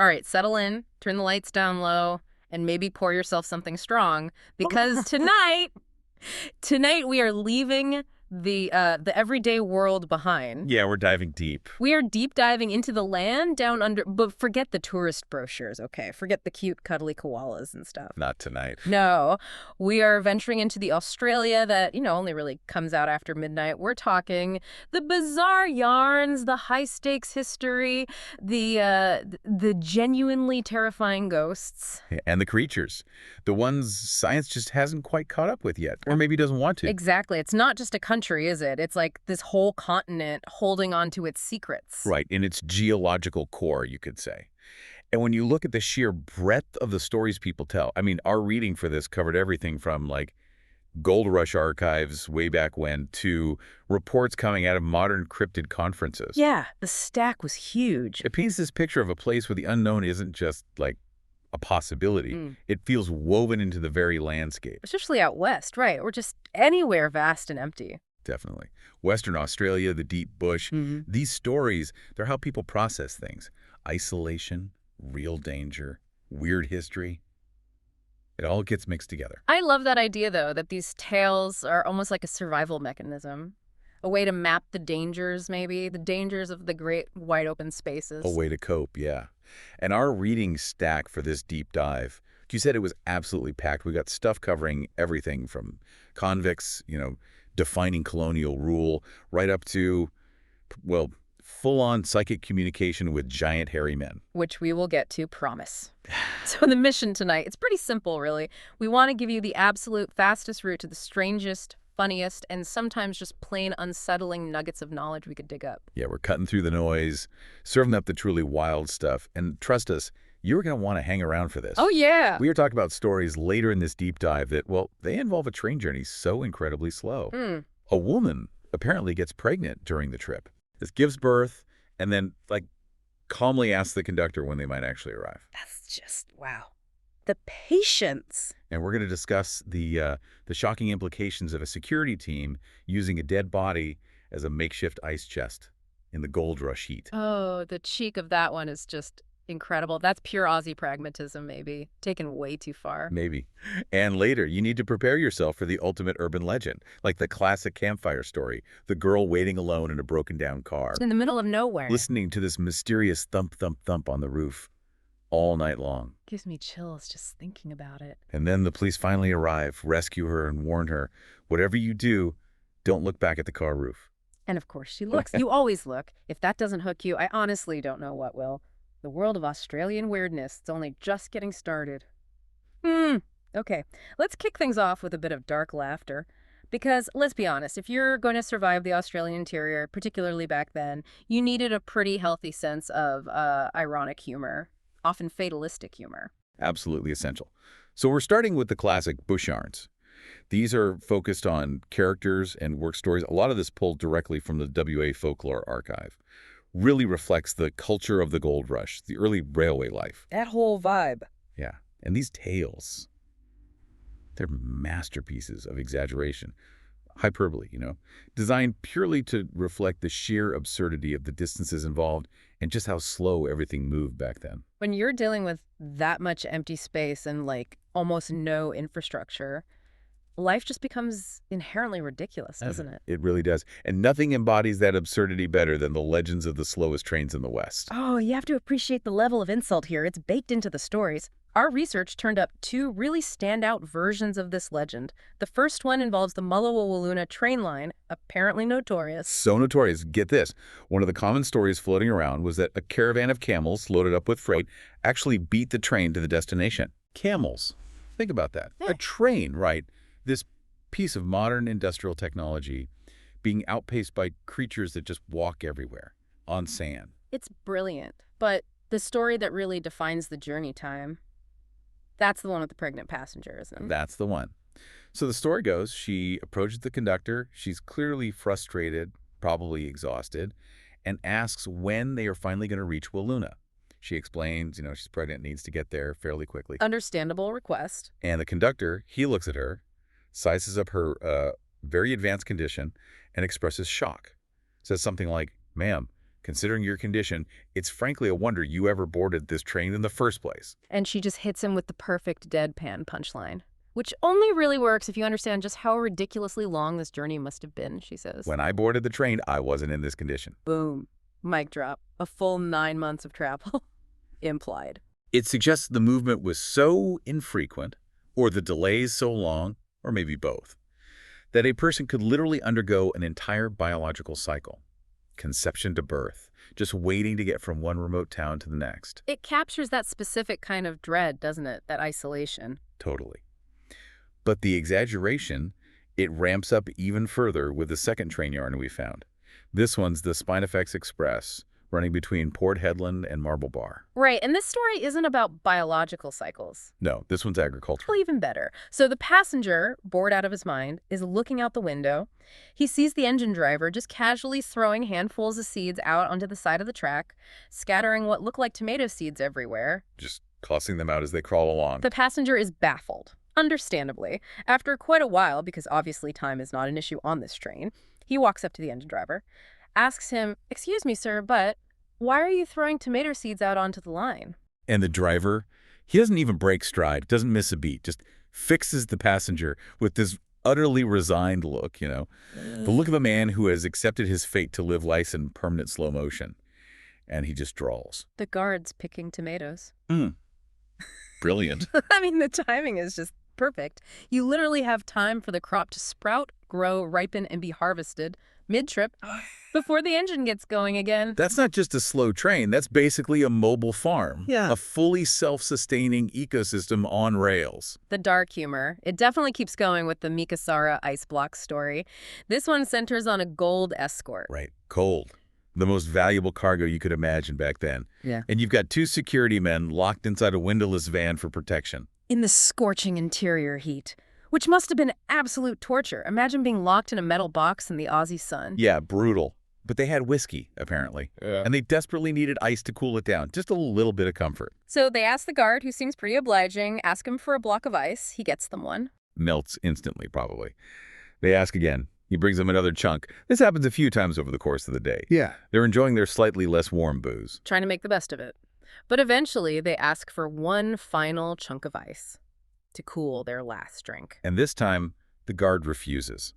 All right, settle in, turn the lights down low, and maybe pour yourself something strong because tonight we are leaving the everyday world behind. Yeah, we're diving deep. We are deep diving into the land down under, but forget the tourist brochures, okay? Forget the cute, cuddly koalas and stuff. Not tonight. No, we are venturing into the Australia that, only really comes out after midnight. We're talking the bizarre yarns, the high-stakes history, the genuinely terrifying ghosts. And the creatures. The ones science just hasn't quite caught up with yet, or maybe doesn't want to. Exactly. It's not just a country, is it? It's like this whole continent holding on to its secrets. Right, in its geological core, you could say. And when you look at the sheer breadth of the stories people tell, I mean, our reading for this covered everything from, like, Gold Rush archives way back when to reports coming out of modern cryptid conferences. Yeah, the stack was huge. It paints this picture of a place where the unknown isn't just, like, a possibility. It feels woven into the very landscape. Especially out west, right? Or just anywhere vast and empty. Definitely. Western Australia, the deep bush, these stories, they're how people process things. Isolation, real danger, weird history. It all gets mixed together. I love that idea, though, that these tales are almost like a survival mechanism. A way to map the dangers, maybe, the dangers of the great wide open spaces. A way to cope, yeah. And our reading stack for this deep dive, you said it was absolutely packed. We got stuff covering everything from convicts, defining colonial rule, right up to, well, full-on psychic communication with giant hairy men. Which we will get to, promise. So the mission tonight, it's pretty simple, really. We want to give you the absolute fastest route to the strangest, funniest, and sometimes just plain unsettling nuggets of knowledge we could dig up. Yeah, we're cutting through the noise, serving up the truly wild stuff. And trust us, you're going to want to hang around for this. Oh, yeah. We are talking about stories later in this deep dive that, well, they involve a train journey so incredibly slow. A woman apparently gets pregnant during the trip. This gives birth and then, like, calmly asks the conductor when they might actually arrive. That's just, wow. The patience. And we're going to discuss the shocking implications of a security team using a dead body as a makeshift ice chest in the Gold Rush heat. Oh, the cheek of that one is just incredible. That's pure Aussie pragmatism, maybe. Taken way too far. Maybe. And later, you need to prepare yourself for the ultimate urban legend, like the classic campfire story, the girl waiting alone in a broken-down car. In the middle of nowhere. Listening to this mysterious thump, thump, thump on the roof all night long. Gives me chills just thinking about it. And then the police finally arrive, rescue her, and warn her, whatever you do, don't look back at the car roof. And of course she looks. You always look. If that doesn't hook you, I honestly don't know what will. The world of Australian weirdness, it's only just getting started. Okay, let's kick things off with a bit of dark laughter. Because, let's be honest, if you're going to survive the Australian interior, particularly back then, you needed a pretty healthy sense of ironic humor, often fatalistic humor. Absolutely essential. So we're starting with the classic bush yarns. These are focused on characters and work stories. A lot of this pulled directly from the WA Folklore Archive. Really reflects the culture of the gold rush, the early railway life. That whole vibe. Yeah. And these tales, they're masterpieces of exaggeration. Hyperbole, designed purely to reflect the sheer absurdity of the distances involved and just how slow everything moved back then. When you're dealing with that much empty space and, like, almost no infrastructure, life just becomes inherently ridiculous, doesn't it? It really does. And nothing embodies that absurdity better than the legends of the slowest trains in the West. Oh, you have to appreciate the level of insult here. It's baked into the stories. Our research turned up two really standout versions of this legend. The first one involves the Mullawaluna train line, apparently notorious. So notorious. Get this. One of the common stories floating around was that a caravan of camels loaded up with freight actually beat the train to the destination. Camels. Think about that. Yeah. A train, right? This piece of modern industrial technology being outpaced by creatures that just walk everywhere on sand. It's brilliant. But the story that really defines the journey time, that's the one with the pregnant passenger, isn't it? That's the one. So the story goes, she approaches the conductor. She's clearly frustrated, probably exhausted, and asks when they are finally going to reach Wiluna. She explains, she's pregnant, needs to get there fairly quickly. Understandable request. And the conductor, he looks at her, sizes up her very advanced condition, and expresses shock. Says something like, "Ma'am, Considering your condition, it's frankly a wonder you ever boarded this train in the first place. And she just hits him with the perfect deadpan punchline, which only really works if you understand just how ridiculously long this journey must have been, she says. When I boarded the train, I wasn't in this condition. Boom. Mic drop. A full 9 months of travel. Implied. It suggests the movement was so infrequent, or the delays so long, or maybe both, that a person could literally undergo an entire biological cycle. Conception to birth, just waiting to get from one remote town to the next. It captures that specific kind of dread, doesn't it? That isolation. Totally. But the exaggeration, it ramps up even further with the second train yarn we found. This one's the Spinifex Express, running between Port Hedland and Marble Bar. Right, and this story isn't about biological cycles. No, this one's agriculture. Well, even better. So the passenger, bored out of his mind, is looking out the window. He sees the engine driver just casually throwing handfuls of seeds out onto the side of the track, scattering what look like tomato seeds everywhere. Just tossing them out as they crawl along. The passenger is baffled, understandably. After quite a while, because obviously time is not an issue on this train, he walks up to the engine driver, asks him, "Excuse me, sir, but why are you throwing tomato seeds out onto the line?" And the driver, he doesn't even break stride, doesn't miss a beat, just fixes the passenger with this utterly resigned look, The look of a man who has accepted his fate to live life in permanent slow motion. And he just drawls. The guard's picking tomatoes. Brilliant. I mean, the timing is just perfect. You literally have time for the crop to sprout, grow, ripen, and be harvested mid-trip before the engine gets going again. That's not just a slow train. That's basically a mobile farm. Yeah. A fully self-sustaining ecosystem on rails. The dark humor. It definitely keeps going with the Mikasara ice block story. This one centers on a gold escort. Right. Gold. The most valuable cargo you could imagine back then. Yeah. And you've got 2 security men locked inside a windowless van for protection. In the scorching interior heat, which must have been absolute torture. Imagine being locked in a metal box in the Aussie sun. Yeah, brutal. But they had whiskey, apparently. Yeah. And they desperately needed ice to cool it down. Just a little bit of comfort. So they ask the guard, who seems pretty obliging, ask him for a block of ice. He gets them one. Melts instantly, probably. They ask again. He brings them another chunk. This happens a few times over the course of the day. Yeah. They're enjoying their slightly less warm booze. Trying to make the best of it. But eventually, they ask for one final chunk of ice to cool their last drink. And this time, the guard refuses.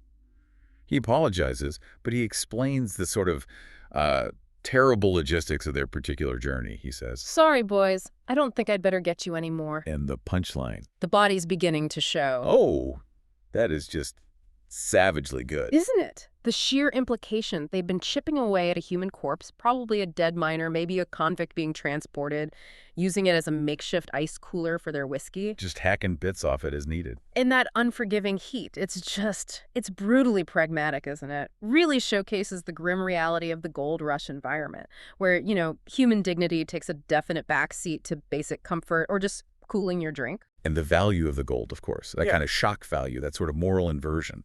He apologizes, but he explains the sort of terrible logistics of their particular journey, he says. Sorry, boys. I don't think I'd better get you any more. And the punchline. The body's beginning to show. Oh, that is just savagely good. Isn't it? The sheer implication. They've been chipping away at a human corpse, probably a dead miner, maybe a convict being transported, using it as a makeshift ice cooler for their whiskey. Just hacking bits off it as needed. In that unforgiving heat, it's brutally pragmatic, isn't it? Really showcases the grim reality of the gold rush environment, where, human dignity takes a definite backseat to basic comfort or just cooling your drink. And the value of the gold, of course, that Yeah. kind of shock value, that sort of moral inversion.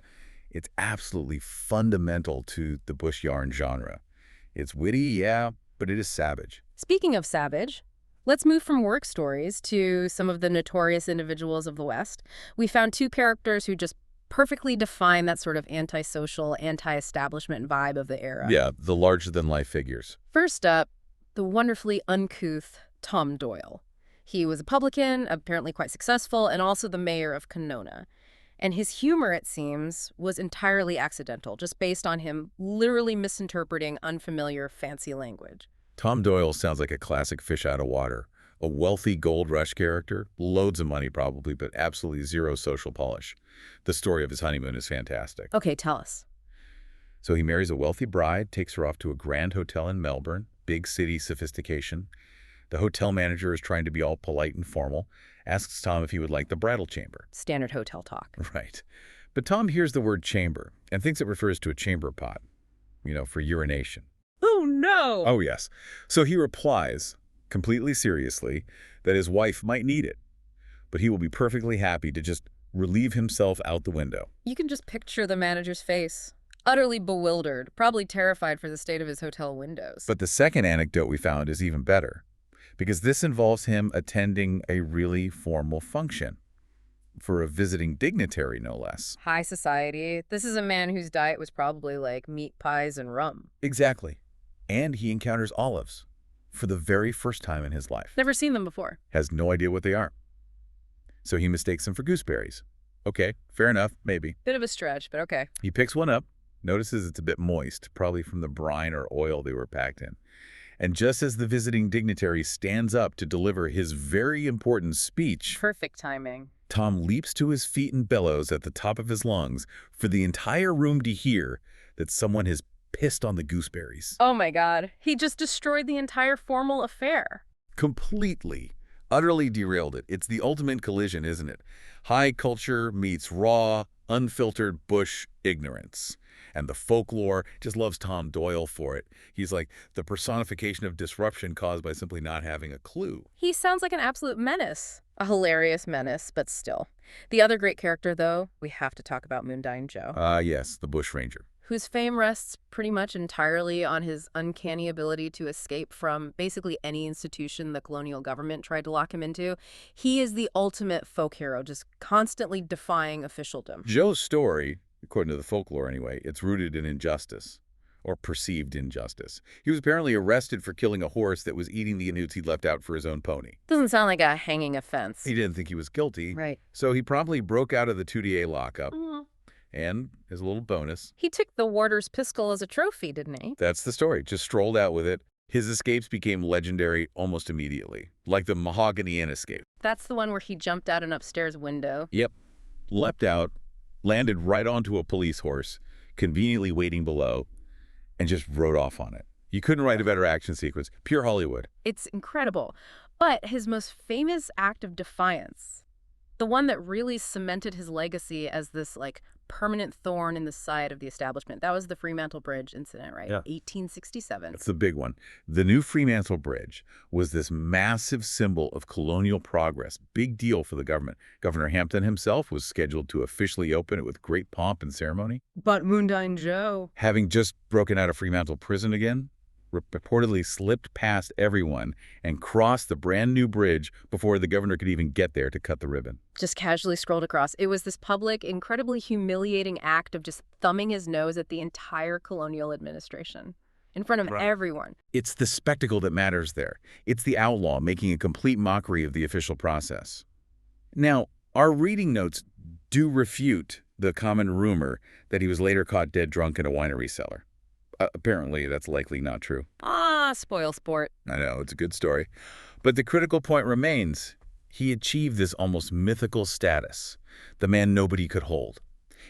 It's absolutely fundamental to the bush yarn genre. It's witty, yeah, but it is savage. Speaking of savage, let's move from work stories to some of the notorious individuals of the West. We found 2 characters who just perfectly define that sort of antisocial, anti-establishment vibe of the era. Yeah, the larger-than-life figures. First up, the wonderfully uncouth Tom Doyle. He was a publican, apparently quite successful, and also the mayor of Canona. And his humor, it seems, was entirely accidental, just based on him literally misinterpreting unfamiliar, fancy language. Tom Doyle sounds like a classic fish out of water. A wealthy gold rush character, loads of money probably, but absolutely zero social polish. The story of his honeymoon is fantastic. Okay, tell us. So he marries a wealthy bride, takes her off to a grand hotel in Melbourne, big city sophistication. The hotel manager is trying to be all polite and formal, asks Tom if he would like the bridal chamber. Standard hotel talk. Right. But Tom hears the word chamber and thinks it refers to a chamber pot, for urination. Oh, no! Oh, yes. So he replies, completely seriously, that his wife might need it, but he will be perfectly happy to just relieve himself out the window. You can just picture the manager's face. Utterly bewildered, probably terrified for the state of his hotel windows. But the second anecdote we found is even better, because this involves him attending a really formal function for a visiting dignitary, no less. High society. This is a man whose diet was probably like meat pies and rum. Exactly. And he encounters olives for the very first time in his life. Never seen them before. Has no idea what they are. So he mistakes them for gooseberries. Okay, fair enough, maybe. Bit of a stretch, but okay. He picks one up, notices it's a bit moist, probably from the brine or oil they were packed in. And just as the visiting dignitary stands up to deliver his very important speech, Perfect timing. Tom leaps to his feet and bellows at the top of his lungs for the entire room to hear that someone has pissed on the gooseberries. Oh my God. He just destroyed the entire formal affair. Completely, utterly derailed it. It's the ultimate collision, isn't it? High culture meets raw, unfiltered bush ignorance. And the folklore just loves Tom Doyle for it. He's like the personification of disruption caused by simply not having a clue. He sounds like an absolute menace. A hilarious menace, but still. The other great character, though, we have to talk about Moondyne Joe. Yes, the bushranger. Whose fame rests pretty much entirely on his uncanny ability to escape from basically any institution the colonial government tried to lock him into. He is the ultimate folk hero, just constantly defying officialdom. Joe's story, according to the folklore anyway, it's rooted in injustice, or perceived injustice. He was apparently arrested for killing a horse that was eating the newts he'd left out for his own pony. Doesn't sound like a hanging offense. He didn't think he was guilty, Right. so he promptly broke out of the 2DA lockup. And, as a little bonus, He took the warder's pistol as a trophy, didn't he? that's the story. Just strolled out with it. His escapes became legendary almost immediately, like the Mahogany Inn escape. That's the one where he jumped out an upstairs window. Yep. Leapt out, landed right onto a police horse, conveniently waiting below, and just rode off on it. You couldn't write a better action sequence. Pure Hollywood. It's incredible. But his most famous act of defiance, the one that really cemented his legacy as this, permanent thorn in the side of the establishment, that was the Fremantle Bridge incident, right? Yeah. 1867. That's the big one. The new Fremantle Bridge was this massive symbol of colonial progress. Big deal for the government. Governor Hampton himself was scheduled to officially open it with great pomp and ceremony. But Moondyne Joe. Having just broken out of Fremantle prison again, reportedly slipped past everyone and crossed the brand new bridge before the governor could even get there to cut the ribbon. Just casually scrolled across. It was this public, incredibly humiliating act of just thumbing his nose at the entire colonial administration in front of everyone. It's the spectacle that matters there. It's the outlaw making a complete mockery of the official process. Now, our reading notes do refute the common rumor that he was later caught dead drunk in a winery cellar. Apparently, that's likely not true. Spoil sport. I know, it's a good story. But the critical point remains. He achieved this almost mythical status, the man nobody could hold.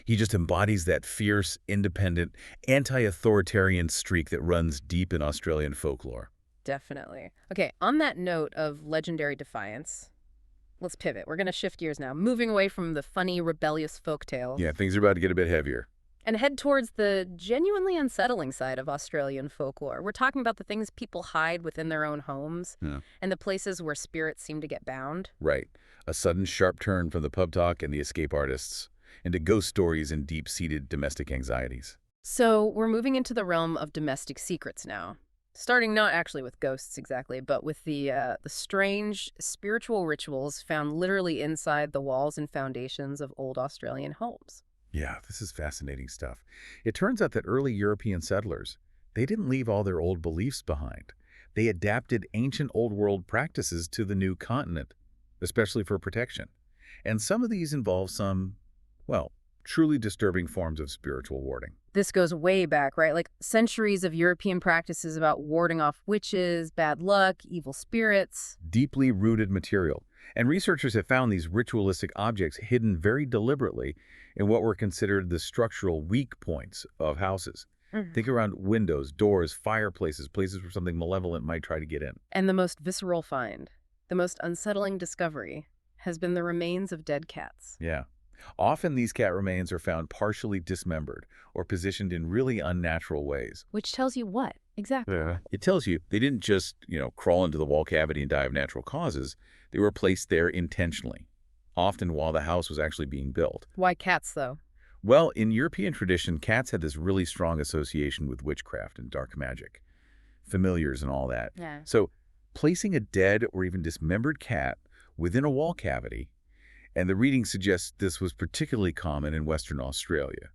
He just embodies that fierce, independent, anti-authoritarian streak that runs deep in Australian folklore. Definitely. Okay, on that note of legendary defiance, let's pivot. We're going to shift gears now, moving away from the funny, rebellious folktales. Yeah, things are about to get a bit heavier. And head towards the genuinely unsettling side of Australian folklore. We're talking about the things people hide within their own homes and the places where spirits seem to get bound. Right. A sudden sharp turn from the pub talk and the escape artists into ghost stories and deep-seated domestic anxieties. So we're moving into the realm of domestic secrets now. Starting not actually with ghosts exactly, but with the strange spiritual rituals found literally inside the walls and foundations of old Australian homes. Yeah, this is fascinating stuff. It turns out that early European settlers, they didn't leave all their old beliefs behind. They adapted ancient old world practices to the new continent, especially for protection. And some of these involve some, well, truly disturbing forms of spiritual warding. This goes way back, right? Like centuries of European practices about warding off witches, bad luck, evil spirits. Deeply rooted material. And researchers have found these ritualistic objects hidden very deliberately in what were considered the structural weak points of houses. Think around windows, doors, fireplaces, places where something malevolent might try to get in. And the most visceral find, the most unsettling discovery, has been the remains of dead cats. Yeah. Often these cat remains are found partially dismembered or positioned in really unnatural ways. Which tells you what, exactly? It tells you they didn't just, crawl into the wall cavity and die of natural causes. They were placed there intentionally, often while the house was actually being built. Why cats, though? Well, in European tradition, cats had this really strong association with witchcraft and dark magic, familiars and all that. Yeah. So placing a dead or even dismembered cat within a wall cavity, and the reading suggests this was particularly common in Western Australia.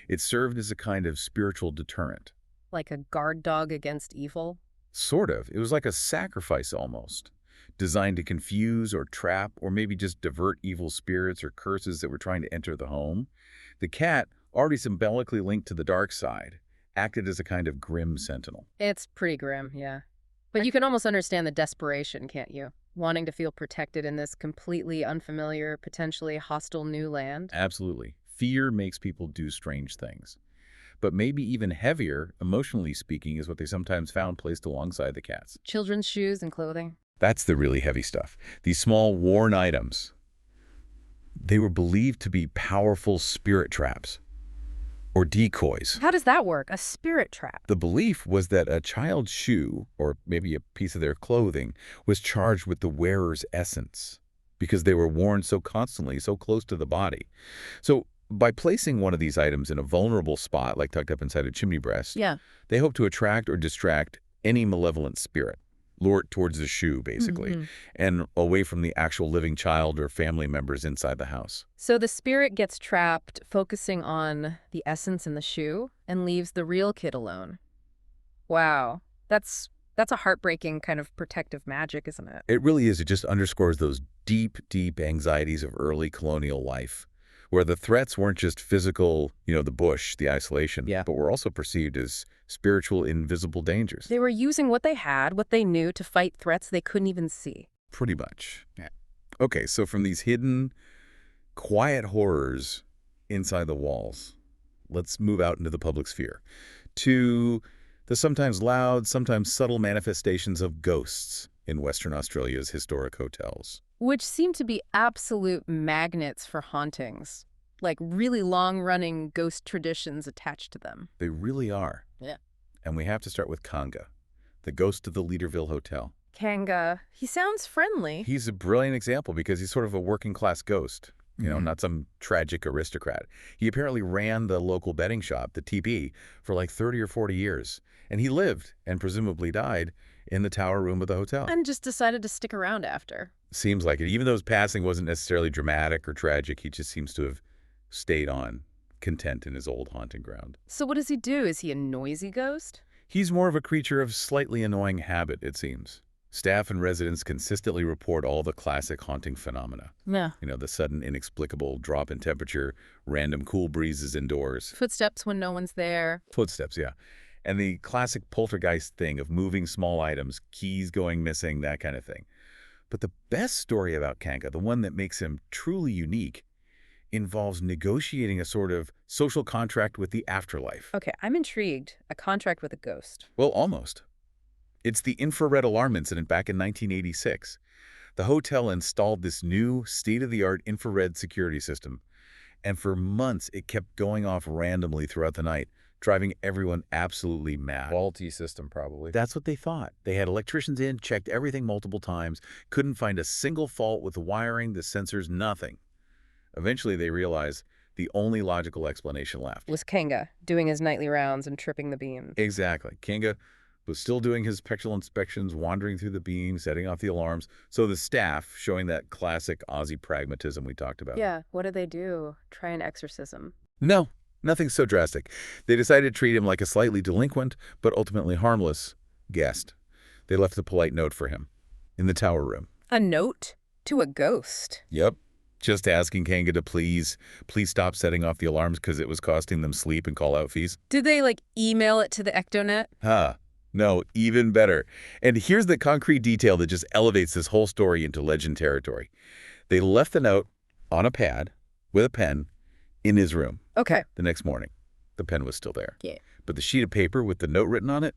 It served as a kind of spiritual deterrent. Like a guard dog against evil? Sort of. It was like a sacrifice almost, designed to confuse or trap or maybe just divert evil spirits or curses that were trying to enter the home. The cat, already symbolically linked to the dark side, acted as a kind of grim sentinel. It's pretty grim, yeah. But you can almost understand the desperation, can't you? Wanting to feel protected in this completely unfamiliar, potentially hostile new land. Absolutely. Fear makes people do strange things. But maybe even heavier, emotionally speaking, is what they sometimes found placed alongside the cats. Children's shoes and clothing. That's the really heavy stuff. These small, worn items, they were believed to be powerful spirit traps or decoys. How does that work? A spirit trap? The belief was that a child's shoe, or maybe a piece of their clothing, was charged with the wearer's essence because they were worn so constantly, so close to the body. So by placing one of these items in a vulnerable spot, like tucked up inside a chimney breast, Yeah. they hope to attract or distract any malevolent spirit, lure it towards the shoe, basically, Mhm. and away from the actual living child or family members inside the house. So the spirit gets trapped, focusing on the essence in the shoe, and leaves the real kid alone. Wow. That's a heartbreaking kind of protective magic, isn't it? It really is. It just underscores those deep, deep anxieties of early colonial life, where the threats weren't just physical, the bush, the isolation, but were also perceived as spiritual, invisible dangers. They were using what they had, what they knew, to fight threats they couldn't even see. Pretty much. Yeah. Okay, so from these hidden, quiet horrors inside the walls, let's move out into the public sphere to the sometimes loud, sometimes subtle manifestations of ghosts in Western Australia's historic hotels. Which seem to be absolute magnets for hauntings, like really long-running ghost traditions attached to them. They really are. Yeah. And we have to start with Kanga, the ghost of the Leaderville Hotel. Kanga, he sounds friendly. He's a brilliant example because he's sort of a working-class ghost, not some tragic aristocrat. He apparently ran the local betting shop, the TB, for like 30 or 40 years. And he lived, and presumably died, in the tower room of the hotel. And just decided to stick around after. Seems like it. Even though his passing wasn't necessarily dramatic or tragic, he just seems to have stayed on, content in his old haunting ground. So what does he do? Is he a noisy ghost? He's more of a creature of slightly annoying habit, it seems. Staff and residents consistently report all the classic haunting phenomena. Yeah. The sudden, inexplicable drop in temperature, random cool breezes indoors. Footsteps when no one's there. Footsteps, yeah. And the classic poltergeist thing of moving small items, keys going missing, that kind of thing. But the best story about Kanga, the one that makes him truly unique, involves negotiating a sort of social contract with the afterlife. Okay, I'm intrigued. A contract with a ghost. Well, almost. It's the infrared alarm incident back in 1986. The hotel installed this new state-of-the-art infrared security system, and for months it kept going off randomly throughout the night, driving everyone absolutely mad. Faulty system, probably. That's what they thought. They had electricians in, checked everything multiple times, couldn't find a single fault with the wiring, the sensors, nothing. Eventually they realized the only logical explanation left Was Kanga doing his nightly rounds and tripping the beams. Exactly. Kanga was still doing his spectral inspections, wandering through the beams, setting off the alarms. So the staff, showing that classic Aussie pragmatism we talked about. Yeah, what do they do? Try an exorcism. No, nothing so drastic. They decided to treat him like a slightly delinquent, but ultimately harmless, guest. They left a polite note for him in the tower room. A note? To a ghost? Yep. Just asking Kanga to please stop setting off the alarms because it was costing them sleep and call-out fees. Did they, email it to the Ectonet? No, even better. And here's the concrete detail that just elevates this whole story into legend territory. They left the note on a pad with a pen in his room. Okay. The next morning, the pen was still there. Yeah. But the sheet of paper with the note written on it,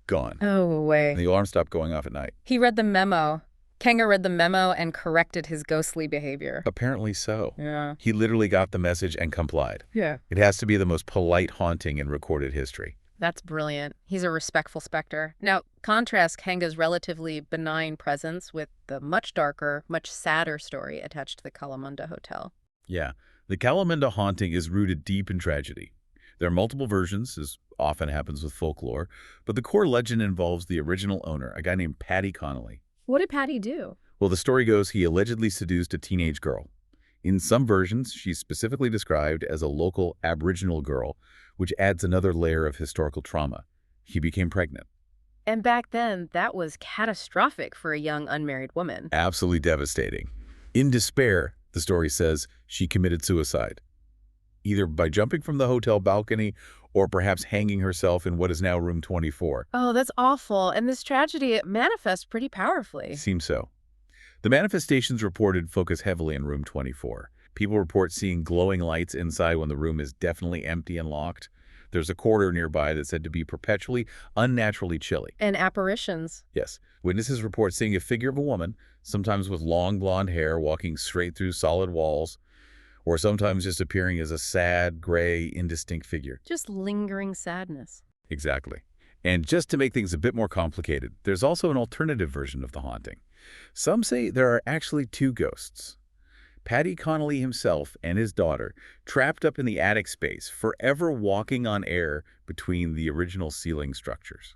gone. Oh, way. And the alarm stopped going off at night. He read the memo. Kanga read the memo and corrected his ghostly behavior. Apparently so. Yeah. He literally got the message and complied. Yeah. It has to be the most polite haunting in recorded history. That's brilliant. He's a respectful specter. Now, contrast Kanga's relatively benign presence with the much darker, much sadder story attached to the Kalamunda Hotel. Yeah. The Kalamunda haunting is rooted deep in tragedy. There are multiple versions, as often happens with folklore, but the core legend involves the original owner, a guy named Paddy Connolly. What did Paddy do? Well, the story goes he allegedly seduced a teenage girl. In some versions, she's specifically described as a local Aboriginal girl, which adds another layer of historical trauma. She became pregnant. And back then, that was catastrophic for a young unmarried woman. Absolutely devastating. In despair, the story says, she committed suicide, either by jumping from the hotel balcony or perhaps hanging herself in what is now room 24. Oh, that's awful. And this tragedy, it manifests pretty powerfully. Seems so. The manifestations reported focus heavily on room 24. People report seeing glowing lights inside when the room is definitely empty and locked. There's a corridor nearby that's said to be perpetually, unnaturally chilly. And apparitions. Yes. Witnesses report seeing a figure of a woman, sometimes with long blonde hair, walking straight through solid walls, or sometimes just appearing as a sad, gray, indistinct figure. Just lingering sadness. Exactly. And just to make things a bit more complicated, there's also an alternative version of the haunting. Some say there are actually two ghosts. Paddy Connolly himself and his daughter, trapped up in the attic space, forever walking on air between the original ceiling structures.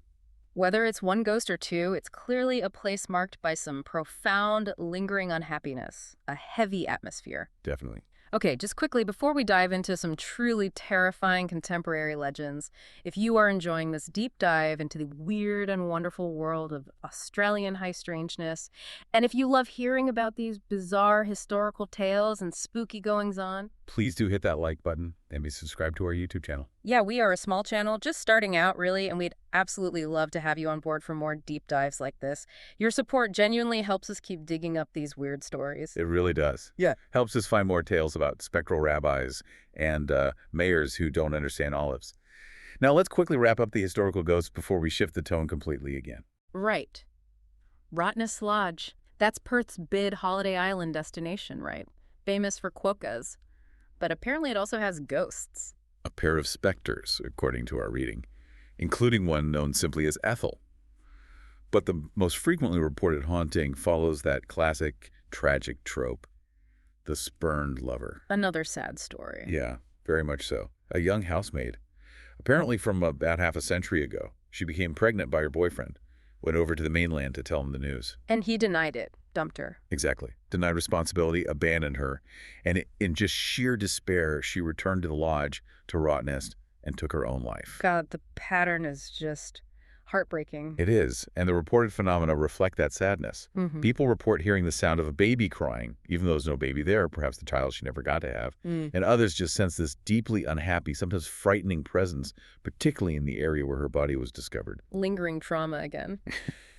Whether it's one ghost or two, it's clearly a place marked by some profound, lingering unhappiness, a heavy atmosphere. Definitely. Okay, just quickly, before we dive into some truly terrifying contemporary legends, if you are enjoying this deep dive into the weird and wonderful world of Australian high strangeness, and if you love hearing about these bizarre historical tales and spooky goings-on, Please do hit that like button and be subscribed to our YouTube channel. yeah, we are a small channel, just starting out, really, and we'd absolutely love to have you on board for more deep dives like this. Your support genuinely helps us keep digging up these weird stories. It really does. Yeah. Helps us find more tales about spectral rabbis and mayors who don't understand olives. Now let's quickly wrap up the historical ghosts before we shift the tone completely again. Right. Rottnest Lodge. That's Perth's bid Holiday Island destination, right? Famous for quokkas. But apparently it also has ghosts. A pair of specters, according to our reading, including one known simply as Ethel. But the most frequently reported haunting follows that classic tragic trope, the spurned lover. Another sad story. Yeah, very much so. A young housemaid. Apparently from about half a century ago, she became pregnant by her boyfriend, went over to the mainland to tell him the news. And he denied it, dumped her. Exactly. Denied responsibility, abandoned her, and in just sheer despair, she returned to the lodge, to Rottnest, and took her own life. God, the pattern is just heartbreaking. It is, and the reported phenomena reflect that sadness. Mhm. People report hearing the sound of a baby crying, even though there's no baby there, perhaps the child she never got to have. And others just sense this deeply unhappy, sometimes frightening presence, particularly in the area where her body was discovered. Lingering trauma again.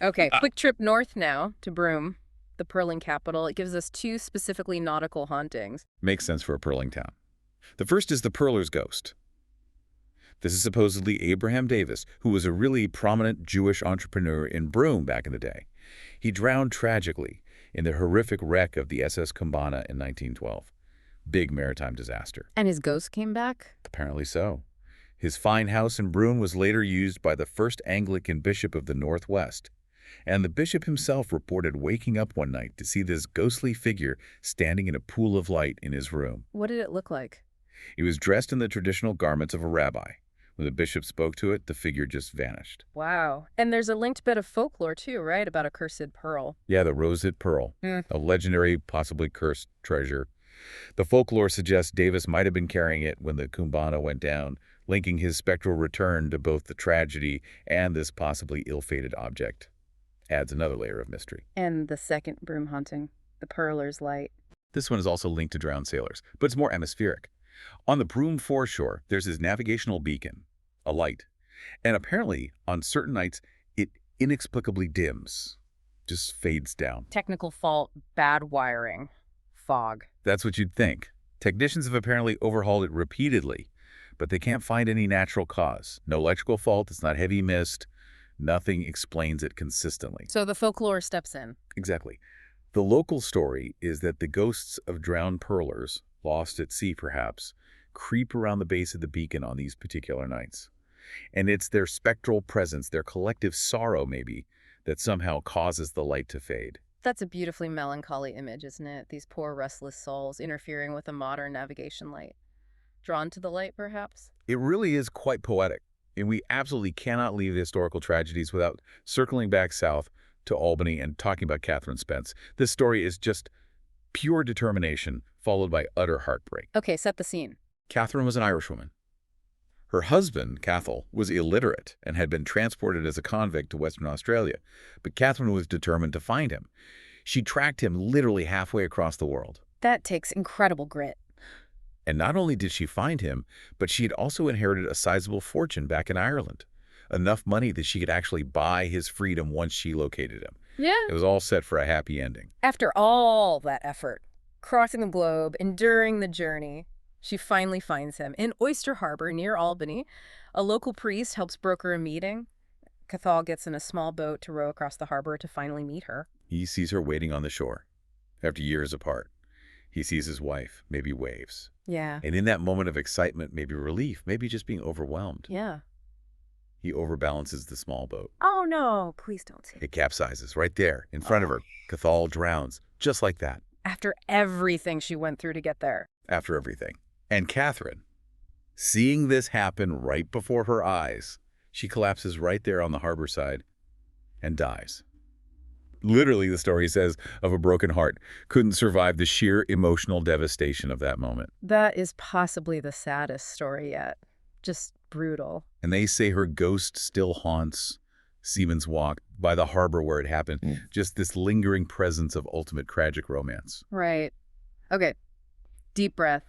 Okay, quick trip north now to Broome, the pearling capital. It gives us two specifically nautical hauntings. Makes sense for a pearling town. The first is the Pearler's Ghost. This is supposedly Abraham Davis, who was a really prominent Jewish entrepreneur in Broome back in the day. He drowned tragically in the horrific wreck of the SS Kumbana in 1912. Big maritime disaster. And his ghost came back? Apparently so. His fine house in Broome was later used by the first Anglican bishop of the Northwest. And the bishop himself reported waking up one night to see this ghostly figure standing in a pool of light in his room. What did it look like? He was dressed in the traditional garments of a rabbi. When the bishop spoke to it, the figure just vanished. Wow. And there's a linked bit of folklore, too, right? About a cursed pearl. Yeah, the roseate pearl, a legendary, possibly cursed treasure. The folklore suggests Davis might have been carrying it when the Kumbana went down, linking his spectral return to both the tragedy and this possibly ill-fated object. Adds another layer of mystery. And the second Broome haunting, the Pearler's Light. This one is also linked to drowned sailors, but it's more atmospheric. On the Broome foreshore, there's this navigational beacon, a light. And apparently, on certain nights, it inexplicably dims, just fades down. Technical fault, bad wiring, fog. That's what you'd think. Technicians have apparently overhauled it repeatedly, but they can't find any natural cause. No electrical fault, it's not heavy mist. Nothing explains it consistently. So the folklore steps in. Exactly. The local story is that the ghosts of drowned pearlers, lost at sea perhaps, creep around the base of the beacon on these particular nights. And it's their spectral presence, their collective sorrow maybe, that somehow causes the light to fade. That's a beautifully melancholy image, isn't it? These poor restless souls interfering with a modern navigation light. Drawn to the light, perhaps? It really is quite poetic, and we absolutely cannot leave the historical tragedies without circling back south to Albany and talking about Catherine Spence. This story is just Pure determination, followed by utter heartbreak. Okay, set the scene. Catherine was an Irishwoman. Her husband, Cathal, was illiterate and had been transported as a convict to Western Australia, but Catherine was determined to find him. She tracked him literally halfway across the world. That takes incredible grit. And not only did she find him, but she had also inherited a sizable fortune back in Ireland. Enough money that she could actually buy his freedom once she located him. Yeah. It was all set for a happy ending. After all that effort, crossing the globe, enduring the journey, she finally finds him in Oyster Harbor near Albany. A local priest helps broker a meeting. Cathal gets in a small boat to row across the harbor to finally meet her. He sees her waiting on the shore. After years apart, he sees his wife, maybe waves. Yeah. And in that moment of excitement, maybe relief, maybe just being overwhelmed, Yeah. he overbalances the small boat. Oh, no. Please don't say. It capsizes right there in front of her. Cathal drowns, just like that, After everything she went through to get there. after everything. And Catherine, seeing this happen right before her eyes, she collapses right there on the harbor side and dies. Literally, the story says, of a broken heart, couldn't survive the sheer emotional devastation of that moment. That is possibly the saddest story yet. Just brutal. And they say her ghost still haunts Seaman's Walk by the harbor where it happened. Just this lingering presence of ultimate tragic romance. Right. Okay. Deep breath.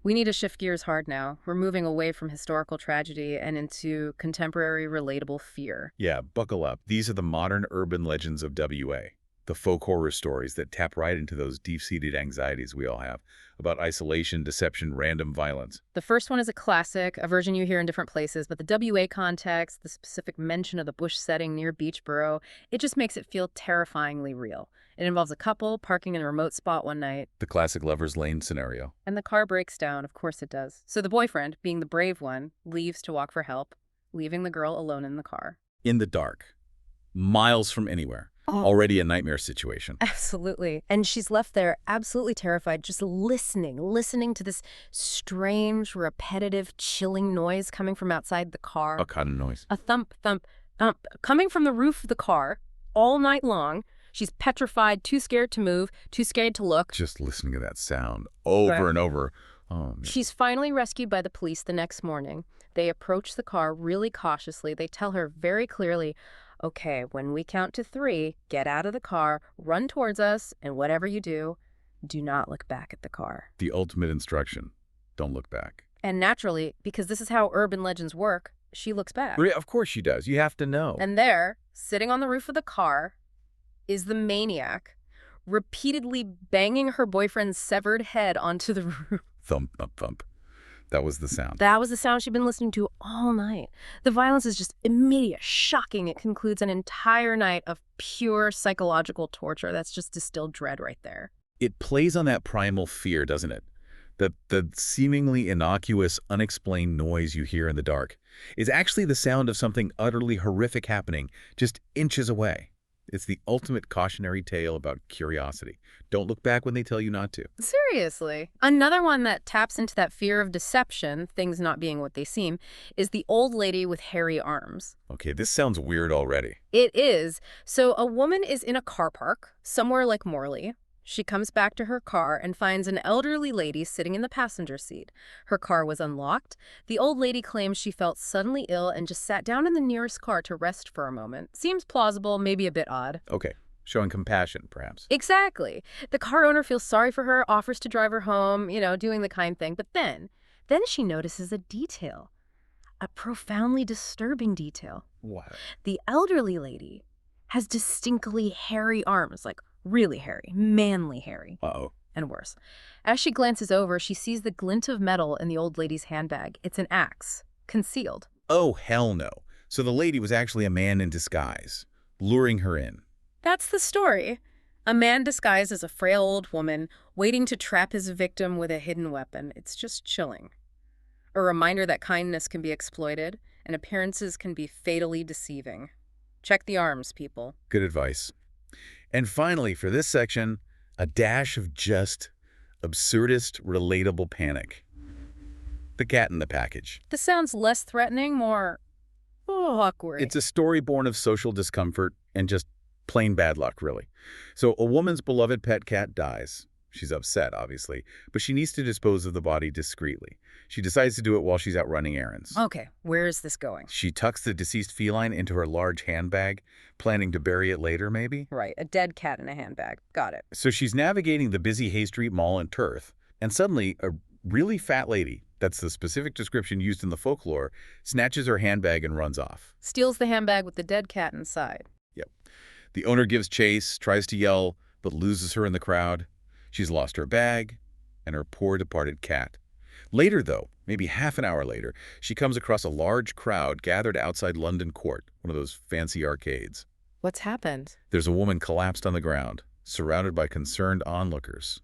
We need to shift gears hard now. We're moving away from historical tragedy and into contemporary relatable fear. Yeah, buckle up. These are the modern urban legends of WA. The folk horror stories that tap right into those deep-seated anxieties we all have about isolation, deception, random violence. The first one is a classic, a version you hear in different places, but the WA context, the specific mention of the bush setting near Beachboro, it just makes it feel terrifyingly real. It involves a couple parking in a remote spot one night. The classic Lover's Lane scenario. And the car breaks down, of course it does. So the boyfriend, being the brave one, leaves to walk for help, leaving the girl alone in the car. In the dark. Miles from anywhere. Already a nightmare situation. Absolutely. And she's left there absolutely terrified, just listening to this strange, repetitive, chilling noise coming from outside the car. A kind of noise. A thump, thump, thump, coming from the roof of the car all night long. She's petrified, too scared to move, too scared to look. Just listening to that sound over and over. Oh, man. She's finally rescued by the police the next morning. They approach the car really cautiously. They tell her very clearly, okay, when we count to 3, get out of the car, run towards us, and whatever you do, do not look back at the car. The ultimate instruction. Don't look back. And naturally, because this is how urban legends work, she looks back. Of course she does. You have to know. And there, sitting on the roof of the car, is the maniac, repeatedly banging her boyfriend's severed head onto the roof. Thump, thump, thump. That was the sound. That was the sound she'd been listening to all night. The violence is just immediate, shocking. It concludes an entire night of pure psychological torture. That's just distilled dread right there. It plays on that primal fear, doesn't it? The seemingly innocuous, unexplained noise you hear in the dark is actually the sound of something utterly horrific happening just inches away. It's the ultimate cautionary tale about curiosity. Don't look back when they tell you not to. Seriously. Another one that taps into that fear of deception, things not being what they seem, is the old lady with hairy arms. Okay, this sounds weird already. It is. So a woman is in a car park, somewhere like Morley. She comes back to her car and finds an elderly lady sitting in the passenger seat. Her car was unlocked. The old lady claims she felt suddenly ill and just sat down in the nearest car to rest for a moment. Seems plausible, maybe a bit odd. Okay, showing compassion, perhaps. Exactly. The car owner feels sorry for her, offers to drive her home, doing the kind thing. But then she notices a detail, a profoundly disturbing detail. What? The elderly lady has distinctly hairy arms, like really hairy, manly hairy. Uh-oh. And worse. As she glances over, she sees the glint of metal in the old lady's handbag. It's an axe, concealed. Oh, hell no. So the lady was actually a man in disguise, luring her in. That's the story. A man disguised as a frail old woman, waiting to trap his victim with a hidden weapon. It's just chilling. A reminder that kindness can be exploited, and appearances can be fatally deceiving. Check the arms, people. Good advice. And finally, for this section, a dash of just absurdist, relatable panic. The cat in the package. This sounds less threatening, more awkward. It's a story born of social discomfort and just plain bad luck, really. So a woman's beloved pet cat dies. She's upset, obviously, but she needs to dispose of the body discreetly. She decides to do it while she's out running errands. Okay, where is this going? She tucks the deceased feline into her large handbag, planning to bury it later, maybe? Right, a dead cat in a handbag. Got it. So she's navigating the busy Hay Street Mall in Turth, and suddenly a really fat lady, that's the specific description used in the folklore, snatches her handbag and runs off. Steals the handbag with the dead cat inside. Yep. The owner gives chase, tries to yell, but loses her in the crowd. She's lost her bag and her poor departed cat. Later, though, maybe half an hour later, she comes across a large crowd gathered outside London Court, one of those fancy arcades. What's happened? There's a woman collapsed on the ground, surrounded by concerned onlookers.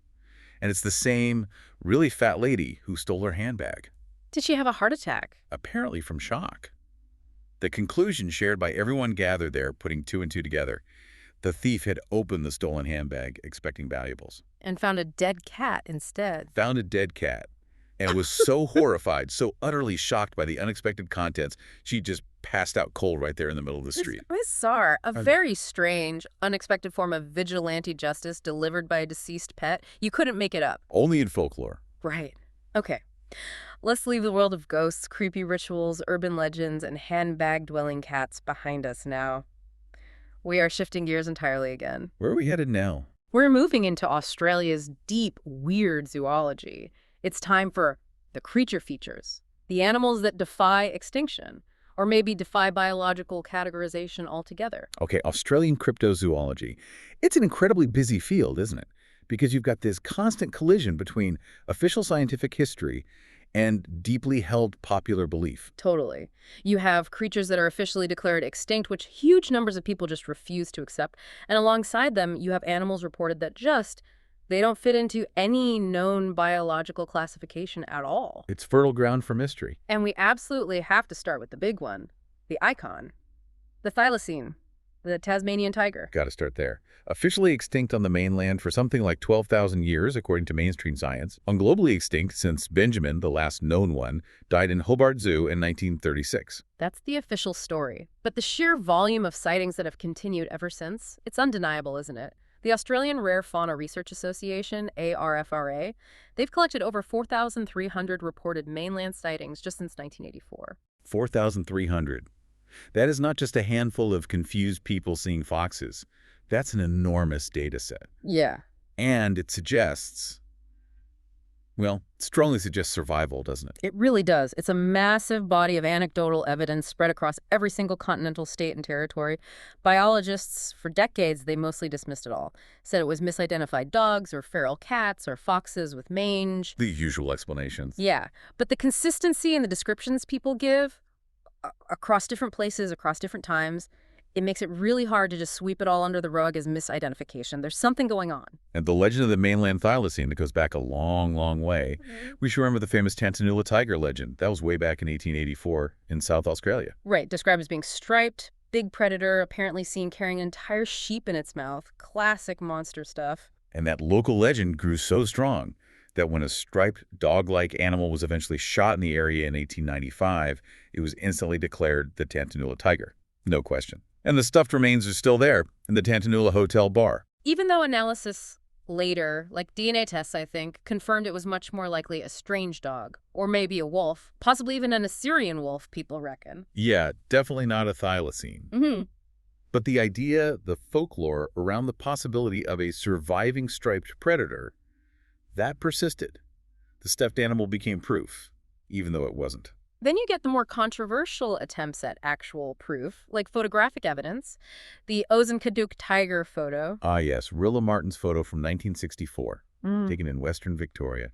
And it's the same really fat lady who stole her handbag, Did she have a heart attack? apparently from shock. The conclusion shared by everyone gathered there, putting two and two together. The thief had opened the stolen handbag, expecting valuables. And found a dead cat instead. Found a dead cat, and was so horrified, so utterly shocked by the unexpected contents, she just passed out cold right there in the middle of the street. Bizarre. A very strange, unexpected form of vigilante justice delivered by a deceased pet. You couldn't make it up. Only in folklore. Right. Okay. Let's leave the world of ghosts, creepy rituals, urban legends, and handbag-dwelling cats behind us now. We are shifting gears entirely again. Where are we headed now? We're moving into Australia's deep, weird zoology. It's time for the creature features, the animals that defy extinction, or maybe defy biological categorization altogether. Okay, Australian cryptozoology. It's an incredibly busy field, isn't it? Because you've got this constant collision between official scientific history and deeply held popular belief. Totally. You have creatures that are officially declared extinct, which huge numbers of people just refuse to accept. And alongside them, you have animals reported that they don't fit into any known biological classification at all. It's fertile ground for mystery. And we absolutely have to start with the big one, the icon, the thylacine, the Tasmanian tiger. Got to start there. Officially extinct on the mainland for something like 12,000 years, according to mainstream science. On globally extinct since Benjamin, the last known one, died in Hobart Zoo in 1936. That's the official story. But the sheer volume of sightings that have continued ever since, it's undeniable, isn't it? The Australian Rare Fauna Research Association, ARFRA, they've collected over 4,300 reported mainland sightings just since 1984. 4,300. That is not just a handful of confused people seeing foxes. That's an enormous data set. Yeah. And it suggests, well, it strongly suggests survival, doesn't it? It really does. It's a massive body of anecdotal evidence spread across every single continental state and territory. Biologists, for decades, they mostly dismissed it all. Said it was misidentified dogs or feral cats or foxes with mange. The usual explanations. Yeah. But the consistency in the descriptions people give across different places, across different times, it makes it really hard to just sweep it all under the rug as misidentification. There's something going on. And the legend of the mainland thylacine that goes back a long, long way. We should remember the famous Tantanoola tiger legend. That was way back in 1884 in South Australia. Right, described as being striped, big predator, apparently seen carrying an entire sheep in its mouth. Classic monster stuff. And that local legend grew so strong that when a striped dog-like animal was eventually shot in the area in 1895, it was instantly declared the Tantanoola tiger. No question. And the stuffed remains are still there in the Tantanoola Hotel bar. Even though analysis later, like DNA tests, I think, confirmed it was much more likely a strange dog, or maybe a wolf, possibly even an Assyrian wolf, people reckon. Yeah, definitely not a thylacine. Mm-hmm. But the idea, the folklore around the possibility of a surviving striped predator, that persisted. The stuffed animal became proof, even though it wasn't. Then you get the more controversial attempts at actual proof, like photographic evidence. The Ozenkaduk tiger photo. Ah, yes, Rilla Martin's photo from 1964, taken in Western Victoria,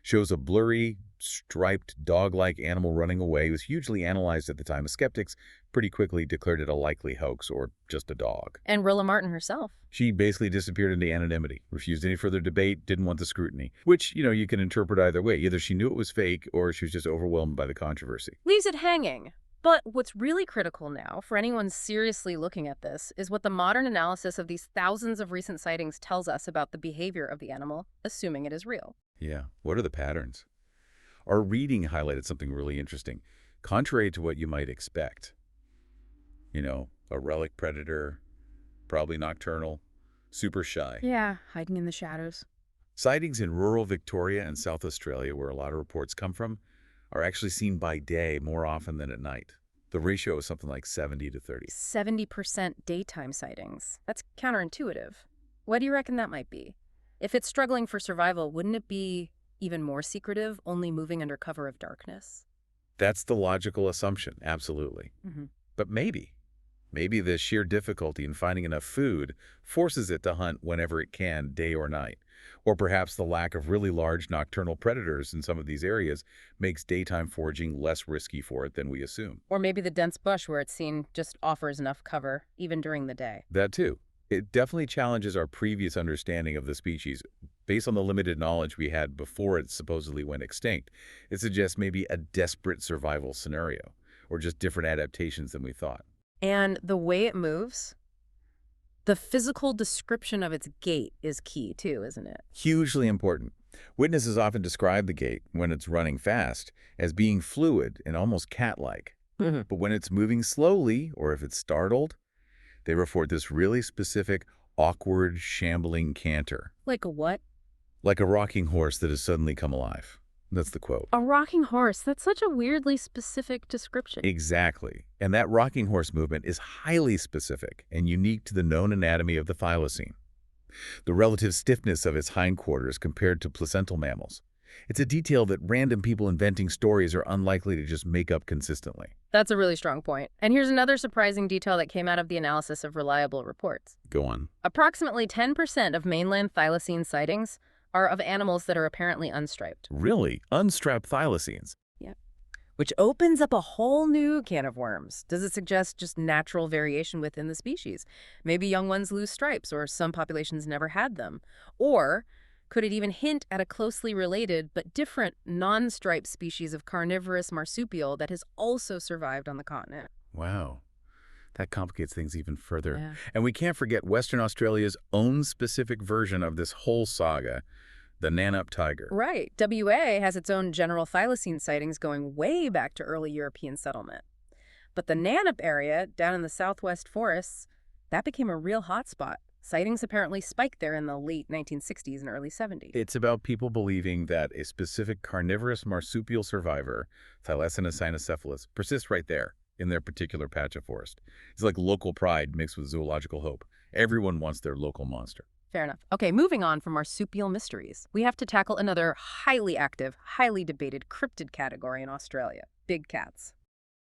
shows a blurry, striped, dog-like animal running away. It was hugely analyzed at the time. Skeptics pretty quickly declared it a likely hoax or just a dog. And Rilla Martin herself. She basically disappeared into anonymity, refused any further debate, didn't want the scrutiny, which, you can interpret either way. Either she knew it was fake or she was just overwhelmed by the controversy. Leaves it hanging. But what's really critical now, for anyone seriously looking at this, is what the modern analysis of these thousands of recent sightings tells us about the behavior of the animal, assuming it is real. Yeah, what are the patterns? Our reading highlighted something really interesting, contrary to what you might expect. A relic predator, probably nocturnal, super shy. Yeah, hiding in the shadows. Sightings in rural Victoria and South Australia, where a lot of reports come from, are actually seen by day more often than at night. The ratio is something like 70 to 30. 70% daytime sightings. That's counterintuitive. What do you reckon that might be? If it's struggling for survival, wouldn't it be even more secretive, only moving under cover of darkness? That's the logical assumption, absolutely. Hmm. But maybe the sheer difficulty in finding enough food forces it to hunt whenever it can, day or night. Or perhaps the lack of really large nocturnal predators in some of these areas makes daytime foraging less risky for it than we assume. Or maybe the dense bush where it's seen just offers enough cover, even during the day. That too. It definitely challenges our previous understanding of the species. Based on the limited knowledge we had before it supposedly went extinct, it suggests maybe a desperate survival scenario, or just different adaptations than we thought. And the way it moves, the physical description of its gait is key too, isn't it? Hugely important. Witnesses often describe the gait, when it's running fast, as being fluid and almost cat-like. Mhm. But when it's moving slowly, or if it's startled, they report this really specific, awkward, shambling canter, Like a what? like a rocking horse that has suddenly come alive. That's the quote. A rocking horse. That's such a weirdly specific description. Exactly. And that rocking horse movement is highly specific and unique to the known anatomy of the thylacine. The relative stiffness of its hindquarters compared to placental mammals. It's a detail that random people inventing stories are unlikely to just make up consistently. That's a really strong point. And here's another surprising detail that came out of the analysis of reliable reports. Go on. Approximately 10% of mainland thylacine sightings are of animals that are apparently unstriped. Really? Unstrapped thylacines? Which opens up a whole new can of worms. Does it suggest just natural variation within the species? Maybe young ones lose stripes, or some populations never had them. Or could it even hint at a closely related but different non-striped species of carnivorous marsupial that has also survived on the continent? Wow. That complicates things even further. Yeah. And we can't forget Western Australia's own specific version of this whole saga, the Nannup tiger. Right. WA has its own general thylacine sightings going way back to early European settlement. But the Nannup area, down in the southwest forests, that became a real hotspot. Sightings apparently spiked there in the late 1960s and early 70s. It's about people believing that a specific carnivorous marsupial survivor, Thylacina cynocephalus, persists right there in their particular patch of forest. It's like local pride mixed with zoological hope. Everyone wants their local monster. Fair enough. Okay, moving on from marsupial mysteries, we have to tackle another highly active, highly debated cryptid category in Australia, big cats.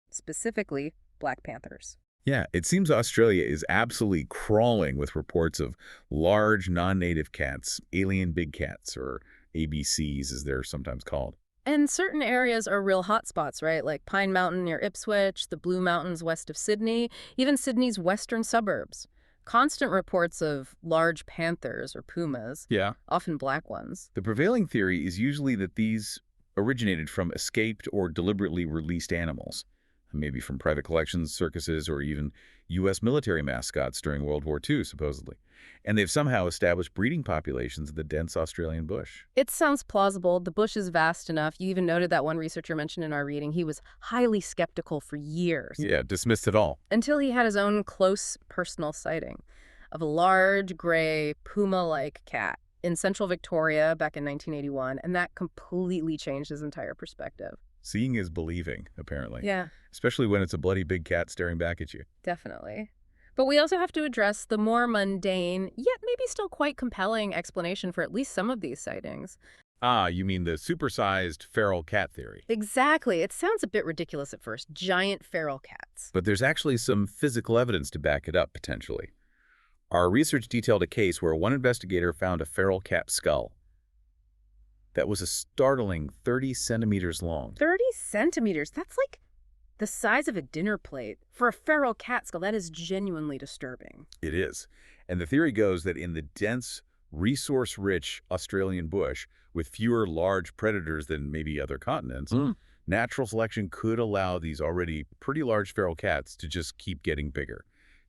Specifically, black panthers. Yeah, it seems Australia is absolutely crawling with reports of large non-native cats, alien big cats, or ABCs as they're sometimes called. And certain areas are real hotspots, right? Like Pine Mountain near Ipswich, the Blue Mountains west of Sydney, even Sydney's western suburbs. Constant reports of large panthers or pumas, Yeah. often black ones. The prevailing theory is usually that these originated from escaped or deliberately released animals, maybe from private collections, circuses, or even U.S. military mascots during World War II, supposedly. And they've somehow established breeding populations in the dense Australian bush. It sounds plausible. The bush is vast enough. You even noted that one researcher mentioned in our reading. He was highly skeptical for years. Yeah, dismissed it all. Until he had his own close personal sighting of a large, gray, puma-like cat in central Victoria back in 1981, and that completely changed his entire perspective. Seeing is believing, apparently. Yeah, Especially when it's a bloody big cat staring back at you. definitely. But we also have to address the more mundane, yet maybe still quite compelling explanation for at least some of these sightings. Ah, you mean the supersized feral cat theory. Exactly. It sounds a bit ridiculous at first. Giant feral cats. But there's actually some physical evidence to back it up, potentially. Our research detailed a case where one investigator found a feral cat skull that was a startling 30 centimeters long. 30 centimeters. That's like the size of a dinner plate. For a feral cat skull, that is genuinely disturbing. It is. And the theory goes that in the dense, resource-rich Australian bush, with fewer large predators than maybe other continents, natural selection could allow these already pretty large feral cats to just keep getting bigger,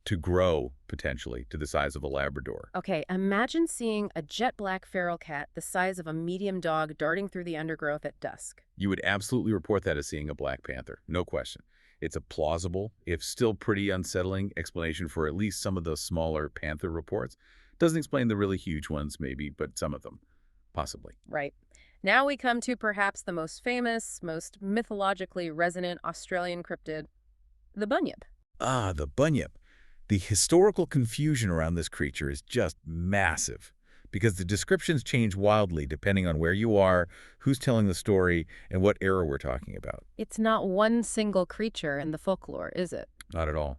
to grow, potentially, to the size of a Labrador. Okay, imagine seeing a jet black feral cat the size of a medium dog darting through the undergrowth at dusk. You would absolutely report that as seeing a black panther, no question. It's a plausible, if still pretty unsettling, explanation for at least some of the smaller panther reports. Doesn't explain the really huge ones, maybe, but some of them. Possibly. Right. Now we come to perhaps the most famous, most mythologically resonant Australian cryptid, the bunyip. Ah, the bunyip. The historical confusion around this creature is just massive because the descriptions change wildly depending on where you are, who's telling the story, and what era we're talking about. It's not one single creature in the folklore, is it? Not at all.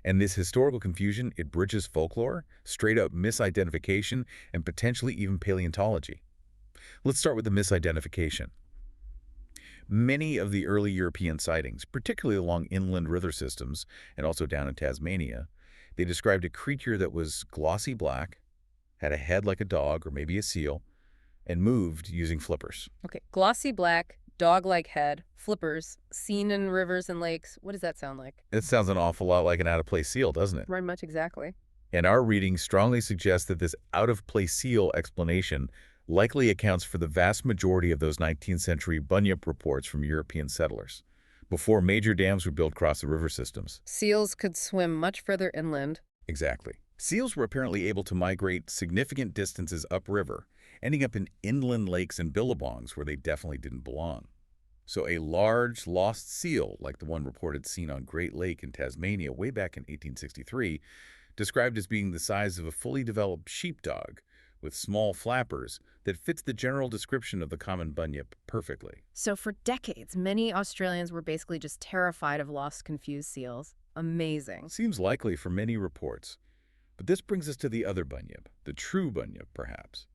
And this historical confusion, it bridges folklore, straight-up misidentification, and potentially even paleontology. Let's start with the misidentification. Many of the early European sightings, particularly along inland river systems and also down in Tasmania, they described a creature that was glossy black, had a head like a dog or maybe a seal, and moved using flippers. Okay, glossy black, dog-like head, flippers, seen in rivers and lakes. What does that sound like? It sounds an awful lot like an out-of-place seal, doesn't it? Very much exactly. And our reading strongly suggests that this out-of-place seal explanation likely accounts for the vast majority of those 19th century bunyip reports from European settlers, before major dams were built across the river systems. Seals could swim much further inland. Exactly. Seals were apparently able to migrate significant distances upriver, ending up in inland lakes and billabongs where they definitely didn't belong. So a large, lost seal, like the one reported seen on Great Lake in Tasmania way back in 1863, described as being the size of a fully developed sheepdog, with small flappers, that fits the general description of the common bunyip perfectly. So for decades, many Australians were basically just terrified of lost, confused seals. Amazing. Seems likely for many reports. But this brings us to the other bunyip, the true bunyip, perhaps.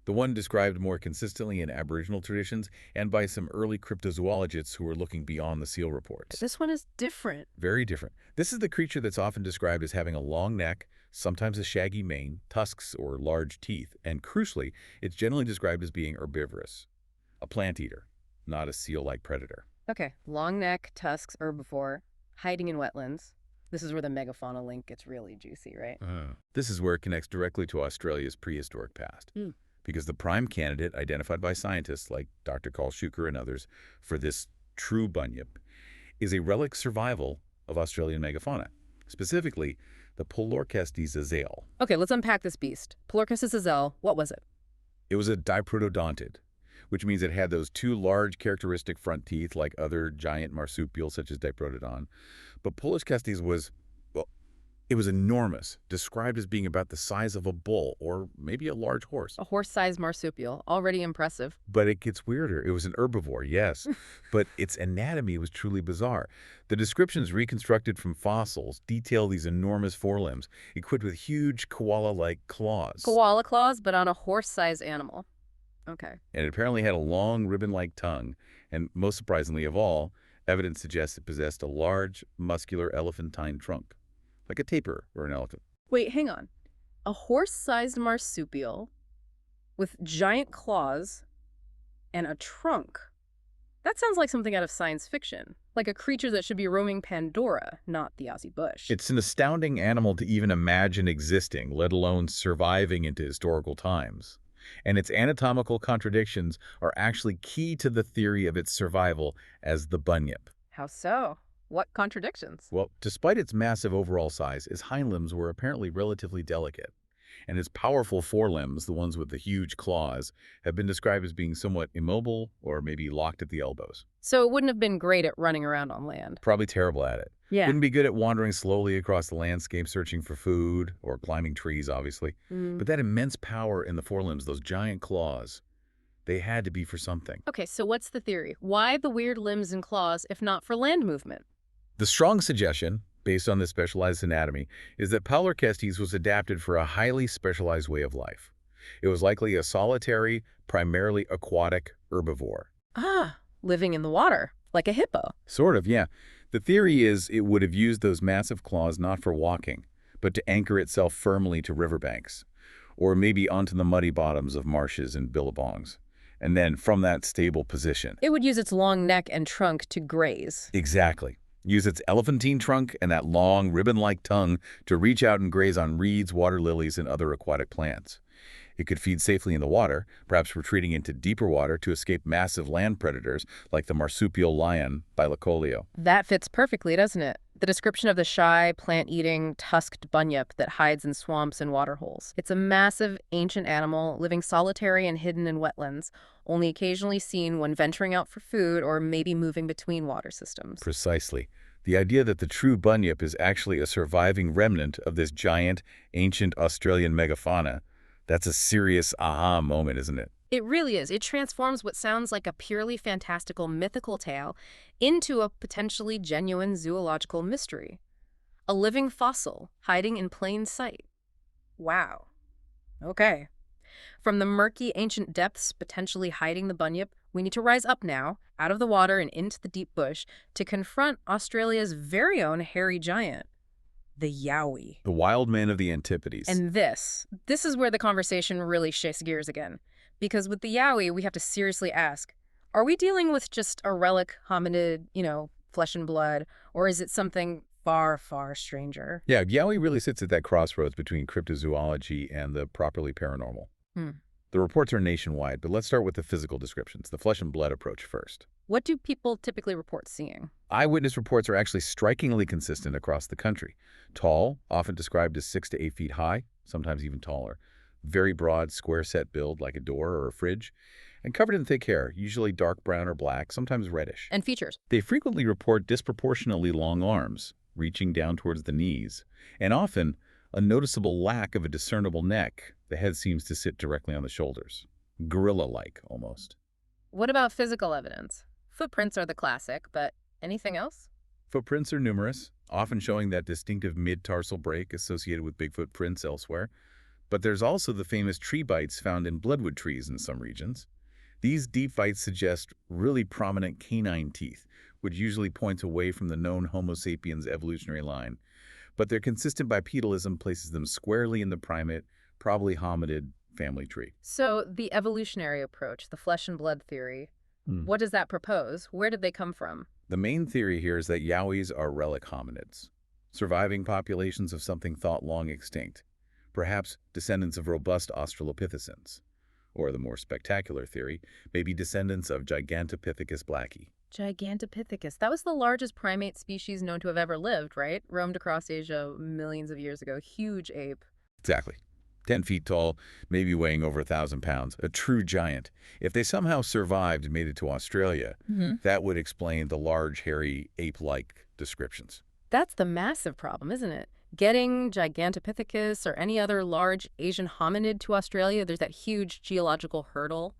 The one described more consistently in Aboriginal traditions and by some early cryptozoologists who were looking beyond the seal reports. This one is different. Very different. This is the creature that's often described as having a long neck, sometimes a shaggy mane, tusks, or large teeth, and crucially, it's generally described as being herbivorous, a plant eater, not a seal-like predator. Okay, long neck, tusks, herbivore, hiding in wetlands. This is where the megafauna link gets really juicy, right? This is where it connects directly to Australia's prehistoric past. Because the prime candidate identified by scientists like Dr. Carl Schuker and others for this true bunyip is a relic survival of Australian megafauna, specifically the Polorcestes azale. Okay, let's unpack this beast. Polorcestes azale, what was it? It was a diprotodontid, which means it had those two large characteristic front teeth like other giant marsupials such as Diprotodon. But Polorcestes was, well, it was enormous, described as being about the size of a bull or maybe a large horse. A horse-sized marsupial, already impressive. But it gets weirder. It was an herbivore, yes, but its anatomy was truly bizarre. The descriptions reconstructed from fossils detail these enormous forelimbs, equipped with huge koala-like claws. Koala claws, but on a horse-sized animal. Okay. And it apparently had a long ribbon-like tongue, and most surprisingly of all, evidence suggests it possessed a large, muscular elephantine trunk, like a tapir or an elephant. Wait, hang on. A horse-sized marsupial with giant claws and a trunk. That sounds like something out of science fiction, like a creature that should be roaming Pandora, not the Aussie bush. It's an astounding animal to even imagine existing, let alone surviving into historical times. And its anatomical contradictions are actually key to the theory of its survival as the bunyip. How so? What contradictions? Well, despite its massive overall size, its hind limbs were apparently relatively delicate. And its powerful forelimbs, the ones with the huge claws, have been described as being somewhat immobile or maybe locked at the elbows. So it wouldn't have been great at running around on land. Probably terrible at it. Yeah. Wouldn't be good at wandering slowly across the landscape searching for food or climbing trees, obviously. But that immense power in the forelimbs, those giant claws, they had to be for something. Okay, so what's the theory? Why the weird limbs and claws if not for land movement? The strong suggestion, based on this specialized anatomy, is that Polorcestes was adapted for a highly specialized way of life. It was likely a solitary, primarily aquatic herbivore. Ah, living in the water, like a hippo. Sort of, yeah. The theory is it would have used those massive claws not for walking, but to anchor itself firmly to riverbanks, or maybe onto the muddy bottoms of marshes and billabongs. And then from that stable position. It would use its long neck and trunk to graze. Exactly. Use its elephantine trunk and that long, ribbon-like tongue to reach out and graze on reeds, water lilies, and other aquatic plants. It could feed safely in the water, perhaps retreating into deeper water to escape massive land predators like the marsupial lion, Thylacoleo. That fits perfectly, doesn't it? The description of the shy, plant-eating, tusked bunyip that hides in swamps and waterholes. It's a massive, ancient animal living solitary and hidden in wetlands, only occasionally seen when venturing out for food or maybe moving between water systems. Precisely. The idea that the true bunyip is actually a surviving remnant of this giant, ancient Australian megafauna, that's a serious aha moment, isn't it? It really is. It transforms what sounds like a purely fantastical mythical tale into a potentially genuine zoological mystery. A living fossil hiding in plain sight. Wow. Okay. From the murky ancient depths potentially hiding the bunyip, we need to rise up now, out of the water and into the deep bush, to confront Australia's very own hairy giant, the yowie. The wild man of the Antipodes. And this is where the conversation really shifts gears again. Because with the yowie, we have to seriously ask, are we dealing with just a relic hominid, flesh and blood, or is it something far, far stranger? Yeah, Yowie really sits at that crossroads between cryptozoology and the properly paranormal. Hmm. The reports are nationwide, but let's start with the physical descriptions, the flesh and blood approach first. What do people typically report seeing? Eyewitness reports are actually strikingly consistent across the country. Tall, often described as 6 to 8 feet high, sometimes even taller. Very broad, square-set build like a door or a fridge, and covered in thick hair, usually dark brown or black, sometimes reddish. And features? They frequently report disproportionately long arms, reaching down towards the knees, and often a noticeable lack of a discernible neck. The head seems to sit directly on the shoulders. Gorilla-like, almost. What about physical evidence? Footprints are the classic, but anything else? Footprints are numerous, often showing that distinctive mid-tarsal break associated with Bigfoot prints elsewhere. But there's also the famous tree bites found in bloodwood trees in some regions. These deep bites suggest really prominent canine teeth, which usually points away from the known Homo sapiens evolutionary line. But their consistent bipedalism places them squarely in the primate, probably hominid, family tree. So the evolutionary approach, the flesh and blood theory, what does that propose? Where did they come from? The main theory here is that yowies are relic hominids, surviving populations of something thought long extinct, perhaps descendants of robust Australopithecines. Or the more spectacular theory, maybe descendants of Gigantopithecus blacki. Gigantopithecus. That was the largest primate species known to have ever lived, right? Roamed across Asia millions of years ago. Huge ape. Exactly. 10 feet tall, maybe weighing over 1,000 pounds. A true giant. If they somehow survived and made it to Australia, that would explain the large, hairy, ape-like descriptions. That's the massive problem, isn't it? Getting Gigantopithecus or any other large Asian hominid to Australia, there's that huge geological hurdle,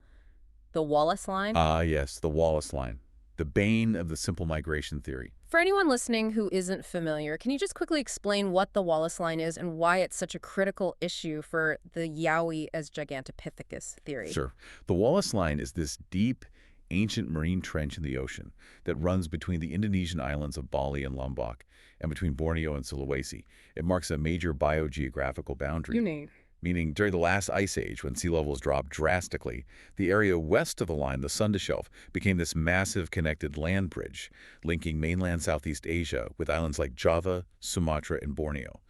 the Wallace Line. Ah, yes, the Wallace Line. The bane of the simple migration theory. For anyone listening who isn't familiar, can you just quickly explain what the Wallace Line is and why it's such a critical issue for the Yowie as Gigantopithecus theory? Sure. The Wallace Line is this deep, ancient marine trench in the ocean that runs between the Indonesian islands of Bali and Lombok and between Borneo and Sulawesi. It marks a major biogeographical boundary. Unique. Meaning during the last ice age, when sea levels dropped drastically, the area west of the line, the Sunda Shelf, became this massive connected land bridge, linking mainland Southeast Asia with islands like Java, Sumatra, and Borneo.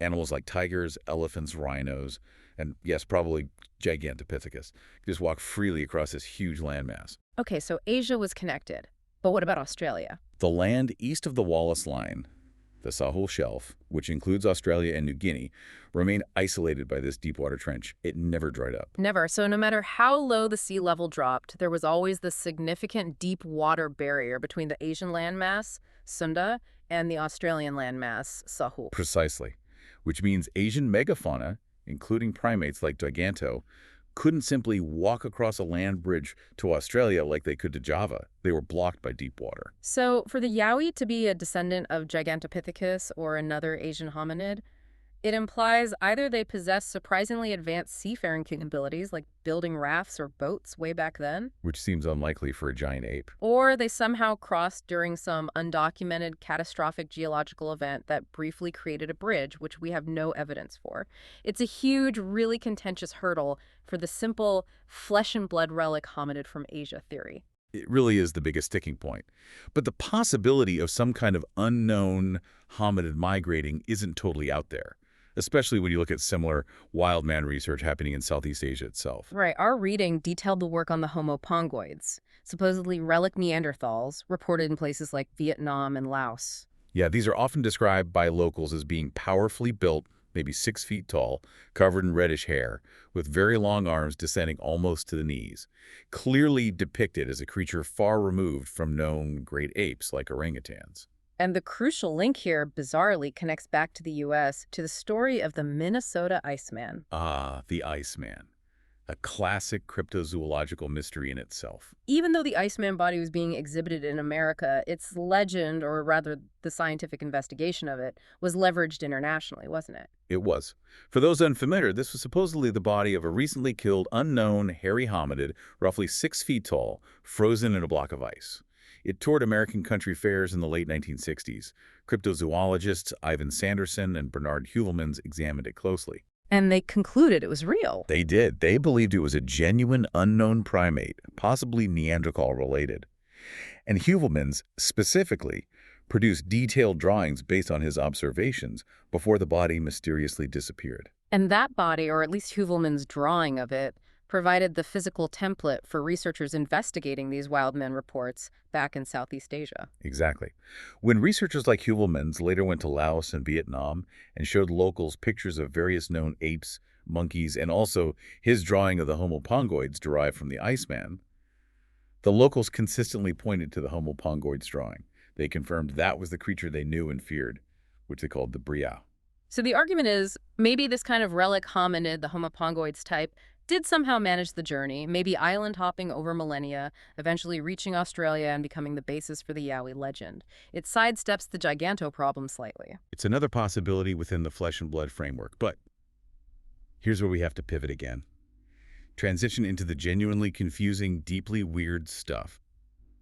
Animals like tigers, elephants, rhinos, and yes, probably Gigantopithecus, just walk freely across this huge landmass. Okay, so Asia was connected. But what about Australia? The land east of the Wallace Line, the Sahul Shelf, which includes Australia and New Guinea, remained isolated by this deep-water trench. It never dried up. Never. So no matter how low the sea level dropped, there was always this significant deep water barrier between the Asian landmass, Sunda, and the Australian landmass, Sahul. Precisely. Which means Asian megafauna, including primates like Giganto, couldn't simply walk across a land bridge to Australia like they could to Java. They were blocked by deep water. So for the Yowie to be a descendant of Gigantopithecus or another Asian hominid, it implies either they possess surprisingly advanced seafaring capabilities, like building rafts or boats way back then, Which seems unlikely for a giant ape. or they somehow crossed during some undocumented catastrophic geological event that briefly created a bridge, which we have no evidence for. It's a huge, really contentious hurdle for the simple flesh and blood relic hominid from Asia theory. It really is the biggest sticking point. But the possibility of some kind of unknown hominid migrating isn't totally out there, especially when you look at similar wild man research happening in Southeast Asia itself. Right, our reading detailed the work on the Homo pongoids, supposedly relic Neanderthals, reported in places like Vietnam and Laos. Yeah, these are often described by locals as being powerfully built, maybe 6 feet tall, covered in reddish hair, with very long arms descending almost to the knees, clearly depicted as a creature far removed from known great apes like orangutans. And the crucial link here, bizarrely, connects back to the U.S. to the story of the Minnesota Iceman. Ah, the Iceman, a classic cryptozoological mystery in itself. Even though the Iceman body was being exhibited in America, its legend, or rather the scientific investigation of it, was leveraged internationally, wasn't it? It was. For those unfamiliar, this was supposedly the body of a recently killed unknown hairy hominid, roughly 6 feet tall, frozen in a block of ice. It toured American country fairs in the late 1960s. Cryptozoologists Ivan Sanderson and Bernard Heuvelmans examined it closely. And they concluded it was real. They did. They believed it was a genuine unknown primate, possibly Neanderthal-related. And Heuvelmans, specifically, produced detailed drawings based on his observations before the body mysteriously disappeared. And that body, or at least Heuvelmans' drawing of it, provided the physical template for researchers investigating these wildmen reports back in Southeast Asia. Exactly. When researchers like Heuvelmans later went to Laos and Vietnam and showed locals pictures of various known apes, monkeys, and also his drawing of the Homo pongoids derived from the Iceman, the locals consistently pointed to the Homo pongoids drawing. They confirmed that was the creature they knew and feared, which they called the Briah. So the argument is, maybe this kind of relic hominid, the Homo pongoids type, did somehow manage the journey, maybe island hopping over millennia, eventually reaching Australia and becoming the basis for the Yowie legend. It sidesteps the giganto problem slightly. It's another possibility within the flesh and blood framework, but here's where we have to pivot again. Transition into the genuinely confusing, deeply weird stuff.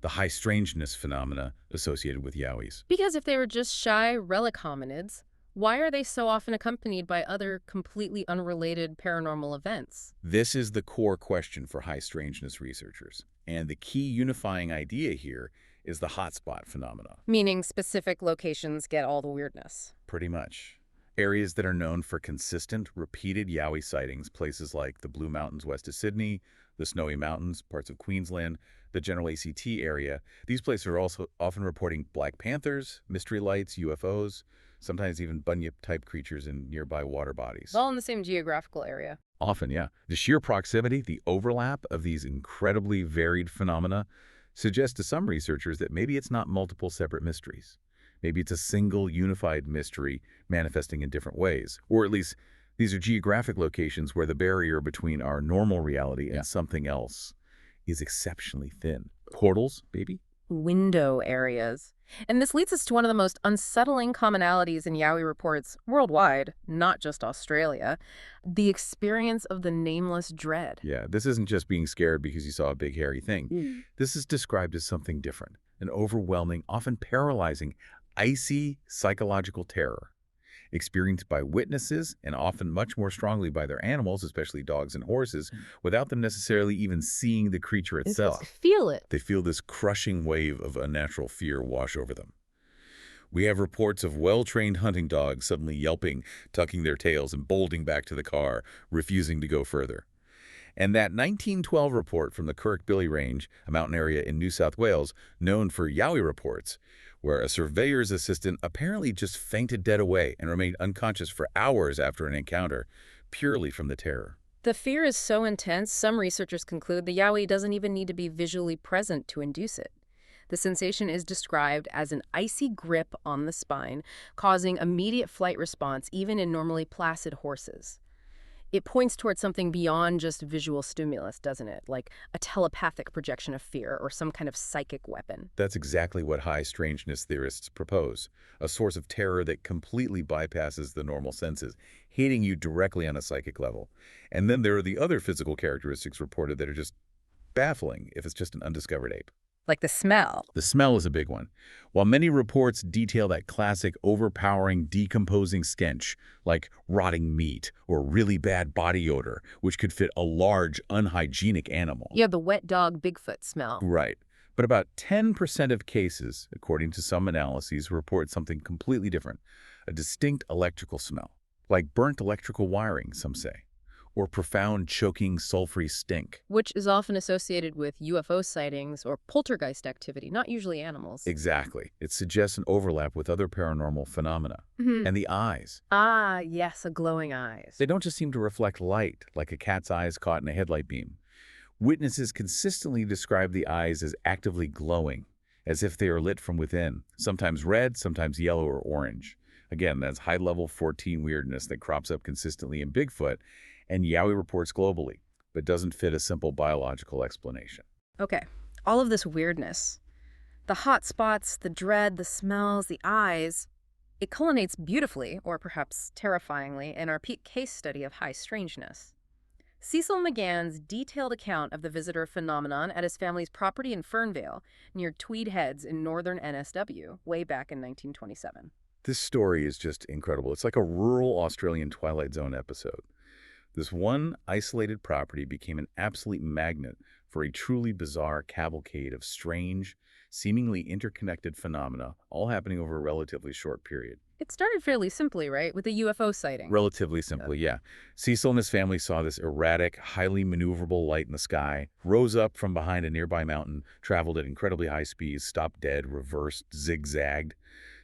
The high strangeness phenomena associated with Yowies. Because if they were just shy relic hominids, why are they so often accompanied by other completely unrelated paranormal events? This is the core question for high strangeness researchers. And the key unifying idea here is the hotspot phenomena. Meaning specific locations get all the weirdness. Pretty much. Areas that are known for consistent, repeated Yowie sightings, places like the Blue Mountains west of Sydney, the Snowy Mountains, parts of Queensland, the general ACT area. These places are also often reporting Black Panthers, mystery lights, UFOs, sometimes even bunyip-type creatures in nearby water bodies. All in the same geographical area. Often, yeah. The sheer proximity, the overlap of these incredibly varied phenomena suggests to some researchers that maybe it's not multiple separate mysteries. Maybe it's a single unified mystery manifesting in different ways. Or at least these are geographic locations where the barrier between our normal reality and something else is exceptionally thin. Portals, maybe? Window areas. And this leads us to one of the most unsettling commonalities in Yowie reports worldwide, not just Australia, the experience of the nameless dread. Yeah, this isn't just being scared because you saw a big hairy thing. This is described as something different, an overwhelming, often paralyzing, icy psychological terror, experienced by witnesses and often much more strongly by their animals, especially dogs and horses, without them necessarily even seeing the creature itself. Feel it. They feel this crushing wave of unnatural fear wash over them. We have reports of well-trained hunting dogs suddenly yelping, tucking their tails, and bolting back to the car, refusing to go further. And that 1912 report from the Kirkbilly Range, a mountain area in New South Wales, known for Yowie reports, where a surveyor's assistant apparently just fainted dead away and remained unconscious for hours after an encounter, purely from the terror. The fear is so intense, some researchers conclude the Yowie doesn't even need to be visually present to induce it. The sensation is described as an icy grip on the spine, causing immediate flight response even in normally placid horses. It points towards something beyond just visual stimulus, doesn't it? Like a telepathic projection of fear or some kind of psychic weapon. That's exactly what high strangeness theorists propose, a source of terror that completely bypasses the normal senses, hitting you directly on a psychic level. And then there are the other physical characteristics reported that are just baffling if it's just an undiscovered ape. Like the smell. The smell is a big one. While many reports detail that classic overpowering, decomposing stench, like rotting meat or really bad body odor, which could fit a large, unhygienic animal. Yeah, the wet dog Bigfoot smell. Right. But about 10% of cases, according to some analyses, report something completely different, a distinct electrical smell, like burnt electrical wiring, some say, or profound, choking, sulfury stink. Which is often associated with UFO sightings or poltergeist activity, not usually animals. Exactly. It suggests an overlap with other paranormal phenomena. Mhm. And the eyes. Ah, yes, a glowing eyes. They don't just seem to reflect light, like a cat's eyes caught in a headlight beam. Witnesses consistently describe the eyes as actively glowing, as if they are lit from within, sometimes red, sometimes yellow or orange. Again, that's high-level 14 weirdness that crops up consistently in Bigfoot and Yowie reports globally, but doesn't fit a simple biological explanation. Okay, all of this weirdness, the hot spots, the dread, the smells, the eyes, it culminates beautifully, or perhaps terrifyingly, in our peak case study of high strangeness. Cecil McGann's detailed account of the visitor phenomenon at his family's property in Fernvale, near Tweed Heads in northern NSW, way back in 1927. This story is just incredible. It's like a rural Australian Twilight Zone episode. This one isolated property became an absolute magnet for a truly bizarre cavalcade of strange, seemingly interconnected phenomena, all happening over a relatively short period. It started fairly simply, right, with a UFO sighting. Relatively simply, yeah. Cecil and his family saw this erratic, highly maneuverable light in the sky, rose up from behind a nearby mountain, traveled at incredibly high speeds, stopped dead, reversed, zigzagged.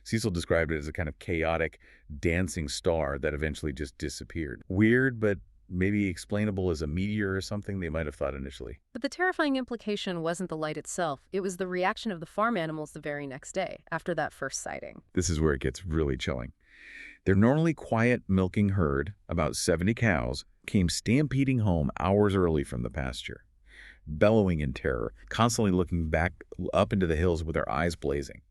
Cecil described it as a kind of chaotic, dancing star that eventually just disappeared. Weird, but maybe explainable as a meteor or something, they might have thought initially. But the terrifying implication wasn't the light itself. It was the reaction of the farm animals the very next day, after that first sighting. This is where it gets really chilling. Their normally quiet milking herd, about 70 cows, came stampeding home hours early from the pasture, bellowing in terror, constantly looking back up into the hills with their eyes blazing.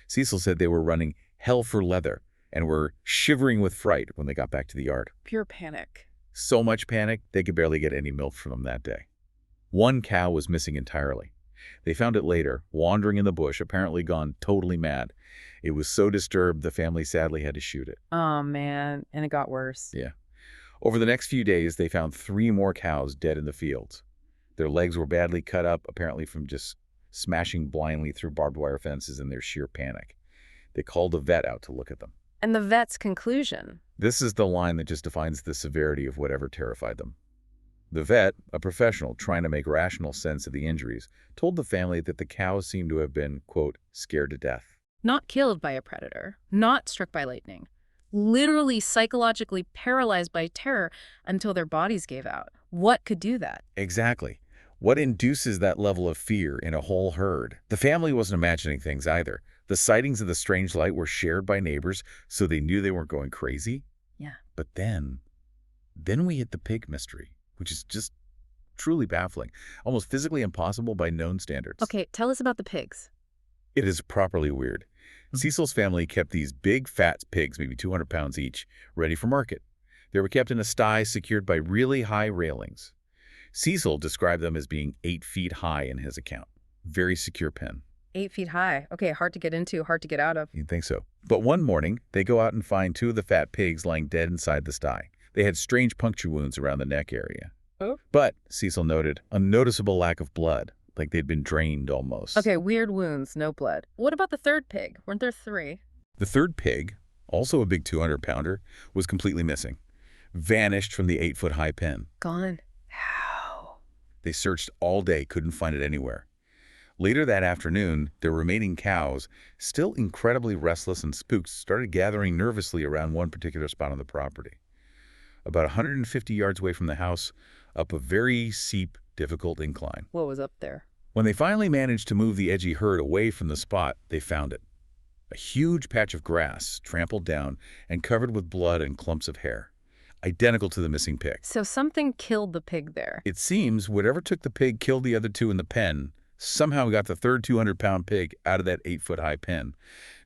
Cecil said they were running hell for leather and were shivering with fright when they got back to the yard. Pure panic. So much panic, they could barely get any milk from them that day. One cow was missing entirely. They found it later, wandering in the bush, apparently gone totally mad. It was so disturbed, the family sadly had to shoot it. Oh, man. And it got worse. Yeah. Over the next few days, they found 3 more cows dead in the fields. Their legs were badly cut up, apparently from just smashing blindly through barbed wire fences in their sheer panic. They called a vet out to look at them. And the vet's conclusion? This is the line that just defines the severity of whatever terrified them. The vet, a professional trying to make rational sense of the injuries, told the family that the cows seemed to have been, quote, scared to death. Not killed by a predator, not struck by lightning, literally psychologically paralyzed by terror until their bodies gave out. What could do that? Exactly. What induces that level of fear in a whole herd? The family wasn't imagining things either. The sightings of the strange light were shared by neighbors, so they knew they weren't going crazy. Yeah. But then we hit the pig mystery, which is just truly baffling, almost physically impossible by known standards. Okay, tell us about the pigs. It is properly weird. Cecil's family kept these big, fat pigs, maybe 200 pounds each, ready for market. They were kept in a sty secured by really high railings. Cecil described them as being 8 feet high in his account. Very secure pen. 8 feet high. Okay, hard to get into, hard to get out of. You'd think so. But one morning, they go out and find 2 of the fat pigs lying dead inside the sty. They had strange puncture wounds around the neck area. Oh. But, Cecil noted, a noticeable lack of blood, like they'd been drained almost. Okay, weird wounds, no blood. What about the third pig? Weren't there 3? The third pig, also a big 200-pounder, was completely missing. Vanished from the 8-foot-high pen. Gone. How? They searched all day, couldn't find it anywhere. Later that afternoon, their remaining cows, still incredibly restless and spooked, started gathering nervously around one particular spot on the property. About 150 yards away from the house, up a very steep, difficult incline. What was up there? When they finally managed to move the edgy herd away from the spot, they found it. A huge patch of grass, trampled down and covered with blood and clumps of hair, identical to the missing pig. So something killed the pig there. It seems whatever took the pig killed the other 2 in the pen, somehow got the third 200-pound pig out of that 8-foot-high pen,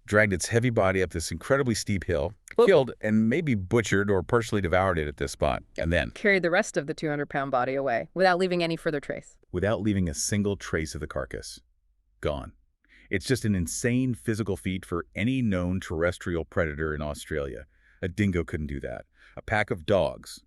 dragged its heavy body up this incredibly steep hill, killed and maybe butchered or partially devoured it at this spot, and then Carried the rest of the 200-pound body away without leaving any further trace. without leaving a single trace of the carcass. Gone. It's just an insane physical feat for any known terrestrial predator in Australia. A dingo couldn't do that. A pack of dogs,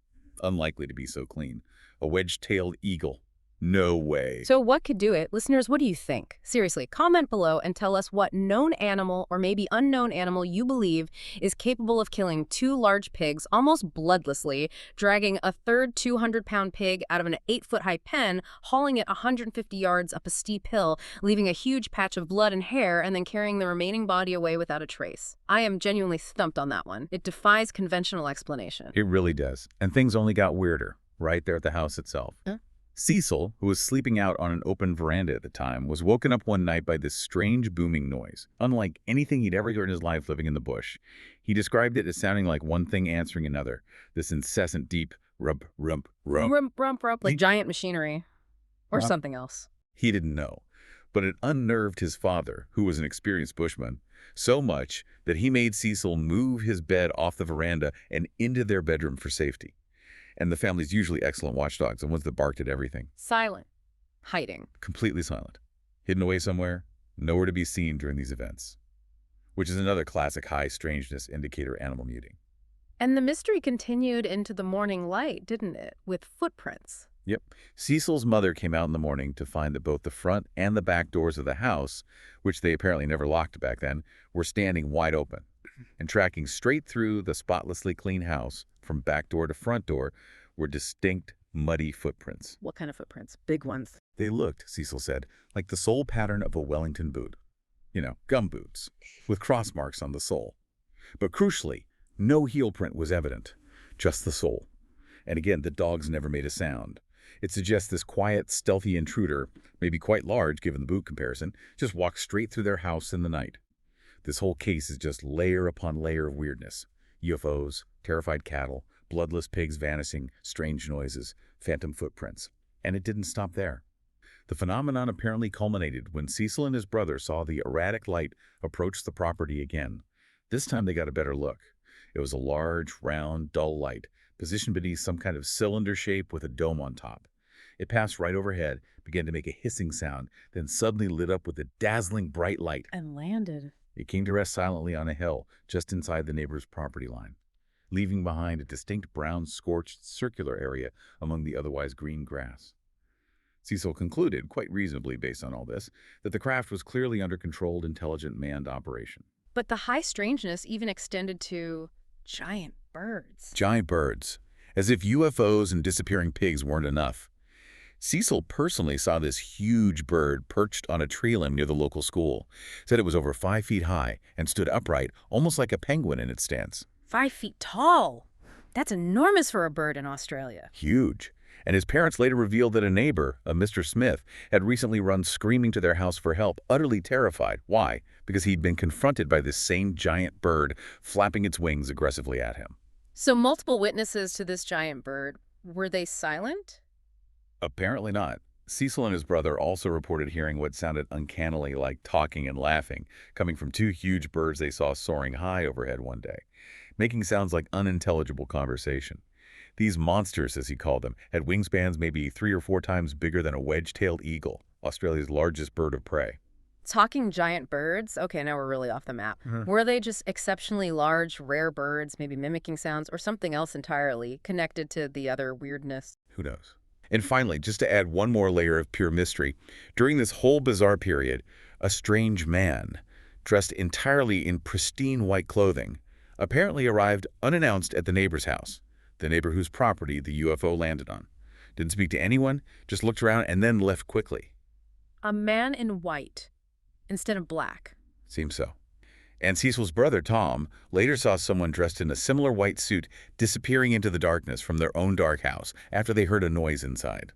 unlikely to be so clean. A wedge-tailed eagle, No way. So what could do it? Listeners, what do you think? Seriously, comment below and tell us what known animal or maybe unknown animal you believe is capable of killing two large pigs almost bloodlessly, dragging a third 200-pound pig out of an 8-foot-high pen, hauling it 150 yards up a steep hill, leaving a huge patch of blood and hair, and then carrying the remaining body away without a trace. I am genuinely stumped on that one. It defies conventional explanation. It really does. And things only got weirder right there at the house itself. Huh? Cecil, who was sleeping out on an open veranda at the time, was woken up one night by this strange booming noise, unlike anything he'd ever heard in his life living in the bush. He described it as sounding like one thing answering another, this incessant deep rump, rump, rump. Rump, rump, rump, like giant machinery. Or Rump. something else. He didn't know, but it unnerved his father, who was an experienced bushman, so much that he made Cecil move his bed off the veranda and into their bedroom for safety. And the family's usually excellent watchdogs, the ones that barked at everything. Silent. Hiding. Completely silent. Hidden away somewhere, nowhere to be seen during these events. Which is another classic high strangeness indicator animal muting. And the mystery continued into the morning light, didn't it? With footprints. Yep. Cecil's mother came out in the morning to find that both the front and the back doors of the house, which they apparently never locked back then, were standing wide open. And tracking straight through the spotlessly clean house, from back door to front door, were distinct, muddy footprints. What kind of footprints? Big ones. They looked, Cecil said, like the sole pattern of a Wellington boot. You know, gum boots, with cross marks on the sole. But crucially, no heel print was evident, just the sole. And again, the dogs never made a sound. It suggests this quiet, stealthy intruder, maybe quite large given the boot comparison, just walked straight through their house in the night. This whole case is just layer upon layer of weirdness. UFOs, terrified cattle, bloodless pigs vanishing, strange noises, phantom footprints. And it didn't stop there. The phenomenon apparently culminated when Cecil and his brother saw the erratic light approach the property again. This time they got a better look. It was a large, round, dull light, positioned beneath some kind of cylinder shape with a dome on top. It passed right overhead, began to make a hissing sound, then suddenly lit up with a dazzling bright light. And landed. It came to rest silently on a hill just inside the neighbor's property line, leaving behind a distinct brown scorched circular area among the otherwise green grass. Cecil concluded, quite reasonably based on all this, that the craft was clearly under controlled, intelligent, manned operation. But the high strangeness even extended to giant birds. Giant birds, as if UFOs and disappearing pigs weren't enough. Cecil personally saw this huge bird perched on a tree limb near the local school, said it was over 5 feet high and stood upright, almost like a penguin in its stance. 5 feet tall. That's enormous for a bird in Australia. Huge. And his parents later revealed that a neighbor, a Mr. Smith, had recently run screaming to their house for help, utterly terrified. Why? Because he'd been confronted by this same giant bird flapping its wings aggressively at him. So multiple witnesses to this giant bird. Were they silent? Apparently not. Cecil and his brother also reported hearing what sounded uncannily like talking and laughing, coming from 2 huge birds they saw soaring high overhead one day, making sounds like unintelligible conversation. These monsters, as he called them, had wingspans maybe 3 or 4 times bigger than a wedge-tailed eagle, Australia's largest bird of prey. Talking giant birds? Okay, now we're really off the map. Were they just exceptionally large, rare birds, maybe mimicking sounds, or something else entirely connected to the other weirdness? Who knows? And finally, just to add one more layer of pure mystery, during this whole bizarre period, a strange man, dressed entirely in pristine white clothing, apparently arrived unannounced at the neighbor's house, the neighbor whose property the UFO landed on. Didn't speak to anyone, just looked around and then left quickly. A man in white instead of black. Seems so. And Cecil's brother, Tom, later saw someone dressed in a similar white suit disappearing into the darkness from their own dark house after they heard a noise inside.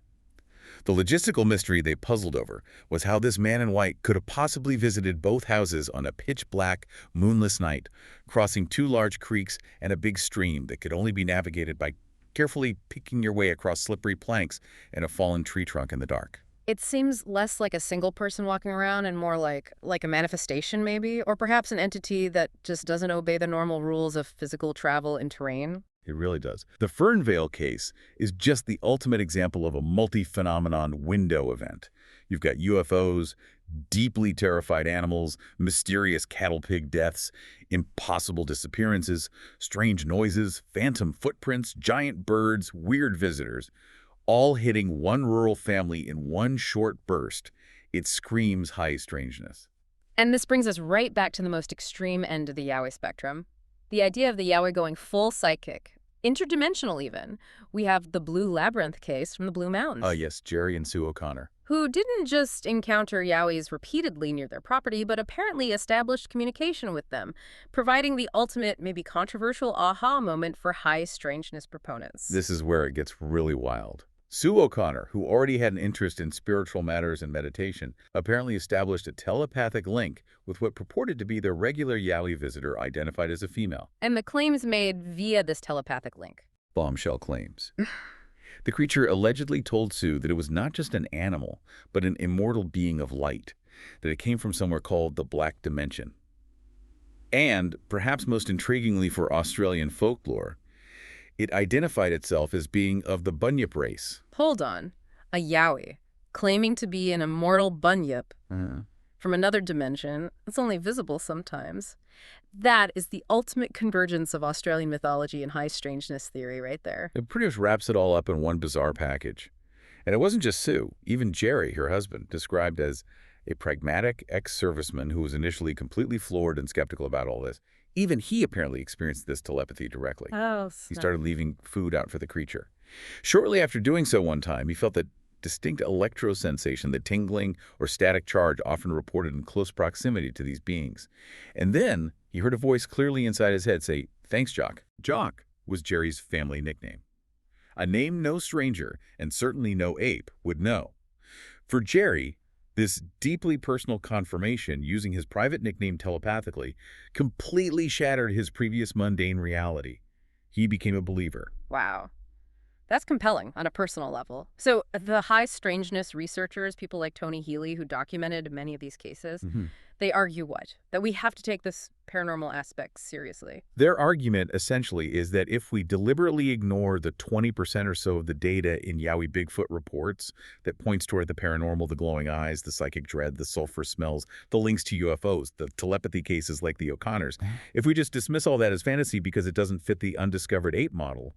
The logistical mystery they puzzled over was how this man in white could have possibly visited both houses on a pitch-black, moonless night, crossing 2 large creeks and a big stream that could only be navigated by carefully picking your way across slippery planks and a fallen tree trunk in the dark. It seems less like a single person walking around and more like a manifestation maybe, or perhaps an entity that just doesn't obey the normal rules of physical travel in terrain. It really does. The Fernvale case is just the ultimate example of a multi-phenomenon window event. You've got UFOs, deeply terrified animals, mysterious cattle-pig deaths, impossible disappearances, strange noises, phantom footprints, giant birds, weird visitors, all hitting one rural family in one short burst. It screams high strangeness. And this brings us right back to the most extreme end of the Yowie spectrum. The idea of the Yowie going full psychic, interdimensional even. We have the Blue Labyrinth case from the Blue Mountains, Yes, Jerry and Sue O'Connor. who didn't just encounter Yowies repeatedly near their property, but apparently established communication with them, providing the ultimate, maybe controversial aha moment for high strangeness proponents. This is where it gets really wild. Sue O'Connor, who already had an interest in spiritual matters and meditation, apparently established a telepathic link with what purported to be their regular Yowie visitor identified as a female. And the claims made via this telepathic link. Bombshell claims. The creature allegedly told Sue that it was not just an animal, but an immortal being of light, that it came from somewhere called the Black Dimension. And, perhaps most intriguingly for Australian folklore, it identified itself as being of the Bunyip race. Hold on. A Yowie, claiming to be an immortal bunyip from another dimension that's only visible sometimes. That is the ultimate convergence of Australian mythology and high strangeness theory right there. It pretty much wraps it all up in one bizarre package. And it wasn't just Sue. Even Jerry, her husband, described as a pragmatic ex-serviceman who was initially completely floored and skeptical about all this. Even he apparently experienced this telepathy directly. Oh, He started leaving food out for the creature. Shortly after doing so one time, he felt that distinct electro sensation, the tingling or static charge often reported in close proximity to these beings. And then he heard a voice clearly inside his head say, "Thanks, Jock." Jock was Jerry's family nickname. A name no stranger, and certainly no ape, would know. For Jerry, this deeply personal confirmation, using his private nickname telepathically, completely shattered his previous mundane reality. He became a believer. Wow. That's compelling on a personal level. So the high strangeness researchers, people like Tony Healy, who documented many of these cases, they argue what? That we have to take this paranormal aspect seriously. Their argument, essentially, is that if we deliberately ignore the 20% or so of the data in Yowie Bigfoot reports that points toward the paranormal, the glowing eyes, the psychic dread, the sulfur smells, the links to UFOs, the telepathy cases like the O'Connors, if we just dismiss all that as fantasy because it doesn't fit the undiscovered ape model,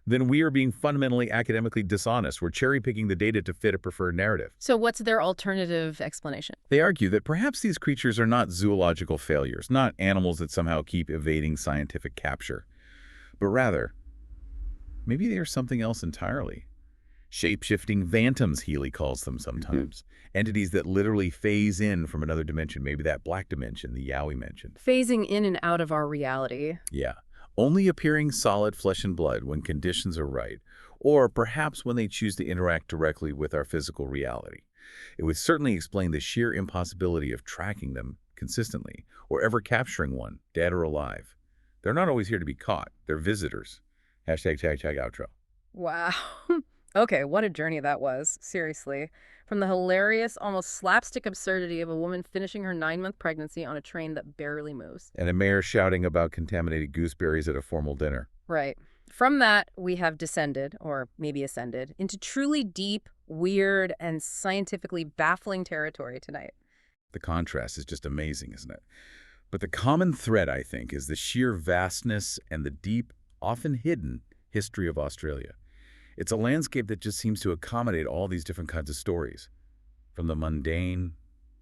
then we are being fundamentally academically dishonest. We're cherry-picking the data to fit a preferred narrative. So what's their alternative explanation? They argue that perhaps these creatures are not zoological failures, not animals that somehow keep evading scientific capture, but rather, maybe they are something else entirely. Shape-shifting phantoms, Healy calls them sometimes. Entities that literally phase in from another dimension, maybe that black dimension the Yowie mentioned. Phasing in and out of our reality. Yeah. Only appearing solid flesh and blood when conditions are right, or perhaps when they choose to interact directly with our physical reality. It would certainly explain the sheer impossibility of tracking them consistently, or ever capturing one, dead or alive. They're not always here to be caught. They're visitors. Hashtag outro. Wow. Okay, what a journey that was. Seriously. From the hilarious, almost slapstick absurdity of a woman finishing her 9-month pregnancy on a train that barely moves. And a mayor shouting about contaminated gooseberries at a formal dinner. Right. From that, we have descended, or maybe ascended, into truly deep, weird, and scientifically baffling territory tonight. The contrast is just amazing, isn't it? But the common thread, I think, is the sheer vastness and the deep, often hidden, history of Australia. It's a landscape that just seems to accommodate all these different kinds of stories, from the mundane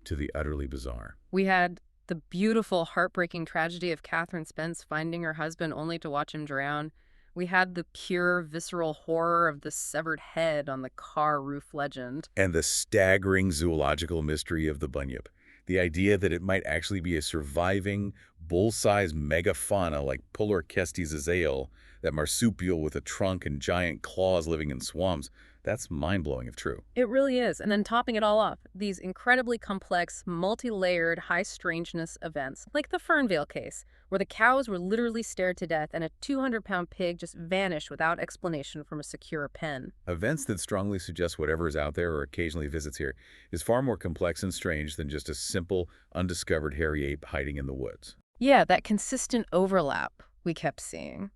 to the utterly bizarre. We had the beautiful, heartbreaking tragedy of Catherine Spence finding her husband only to watch him drown. We had the pure, visceral horror of the severed head on the car roof legend. And the staggering zoological mystery of the bunyip. The idea that it might actually be a surviving, bull-sized megafauna like Puller-Kestes azale, that marsupial with a trunk and giant claws living in swamps, that's mind-blowing if true. It really is. And then topping it all off, these incredibly complex, multi-layered, high-strangeness events, like the Fernvale case, where the cows were literally stared to death and a 200-pound pig just vanished without explanation from a secure pen. Events that strongly suggest whatever is out there or occasionally visits here is far more complex and strange than just a simple, undiscovered hairy ape hiding in the woods. Yeah, that consistent overlap we kept seeing.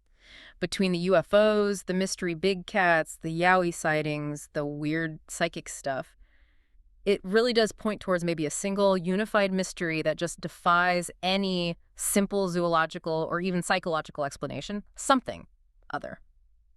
Between the UFOs, the mystery big cats, the Yowie sightings, the weird psychic stuff, it really does point towards maybe a single unified mystery that just defies any simple zoological or even psychological explanation. Something other.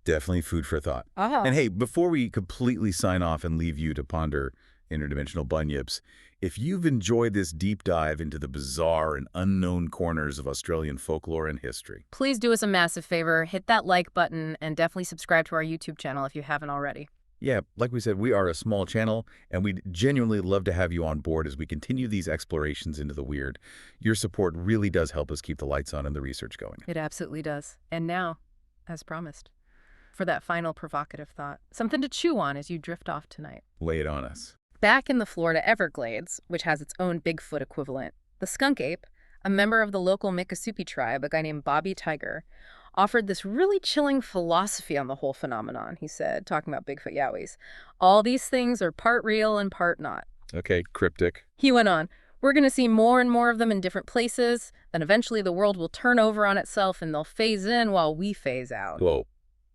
Definitely food for thought. Ah. And hey, before we completely sign off and leave you to ponder interdimensional bunyips, if you've enjoyed this deep dive into the bizarre and unknown corners of Australian folklore and history, Please do us a massive favor, hit that like button, and definitely subscribe to our YouTube channel if you haven't already. yeah, like we said, we are a small channel, and we'd genuinely love to have you on board as we continue these explorations into the weird. Your support really does help us keep the lights on and the research going. It absolutely does. And now, as promised, for that final provocative thought, something to chew on as you drift off tonight. Lay it on us. Back in the Florida Everglades, which has its own Bigfoot equivalent, the skunk ape, a member of the local Miccosukee tribe, a guy named Bobby Tiger, offered this really chilling philosophy on the whole phenomenon, he said, talking about Bigfoot yowies. All these things are part real and part not. Okay, cryptic. He went on, we're going to see more and more of them in different places, then eventually the world will turn over on itself and they'll phase in while we phase out. Whoa.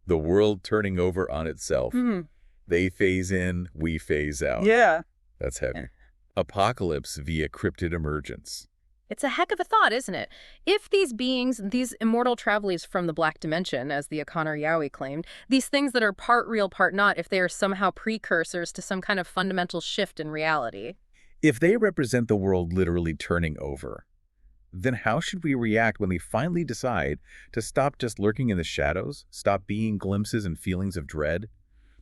The world turning over on itself. Hmm. They phase in, we phase out. Yeah. That's heavy. Apocalypse via cryptid emergence. It's a heck of a thought, isn't it? If these beings, these immortal travelers from the Black Dimension, as the O'Connor Yowie claimed, these things that are part real, part not, if they are somehow precursors to some kind of fundamental shift in reality. If they represent the world literally turning over, then how should we react when they finally decide to stop just lurking in the shadows, stop being glimpses and feelings of dread,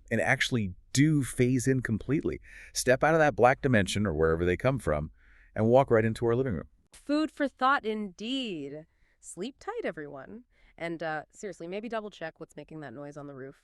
and actually do phase in completely, step out of that black dimension or wherever they come from, and walk right into our living room? Food for thought indeed. Sleep tight, everyone. And seriously, maybe double check what's making that noise on the roof.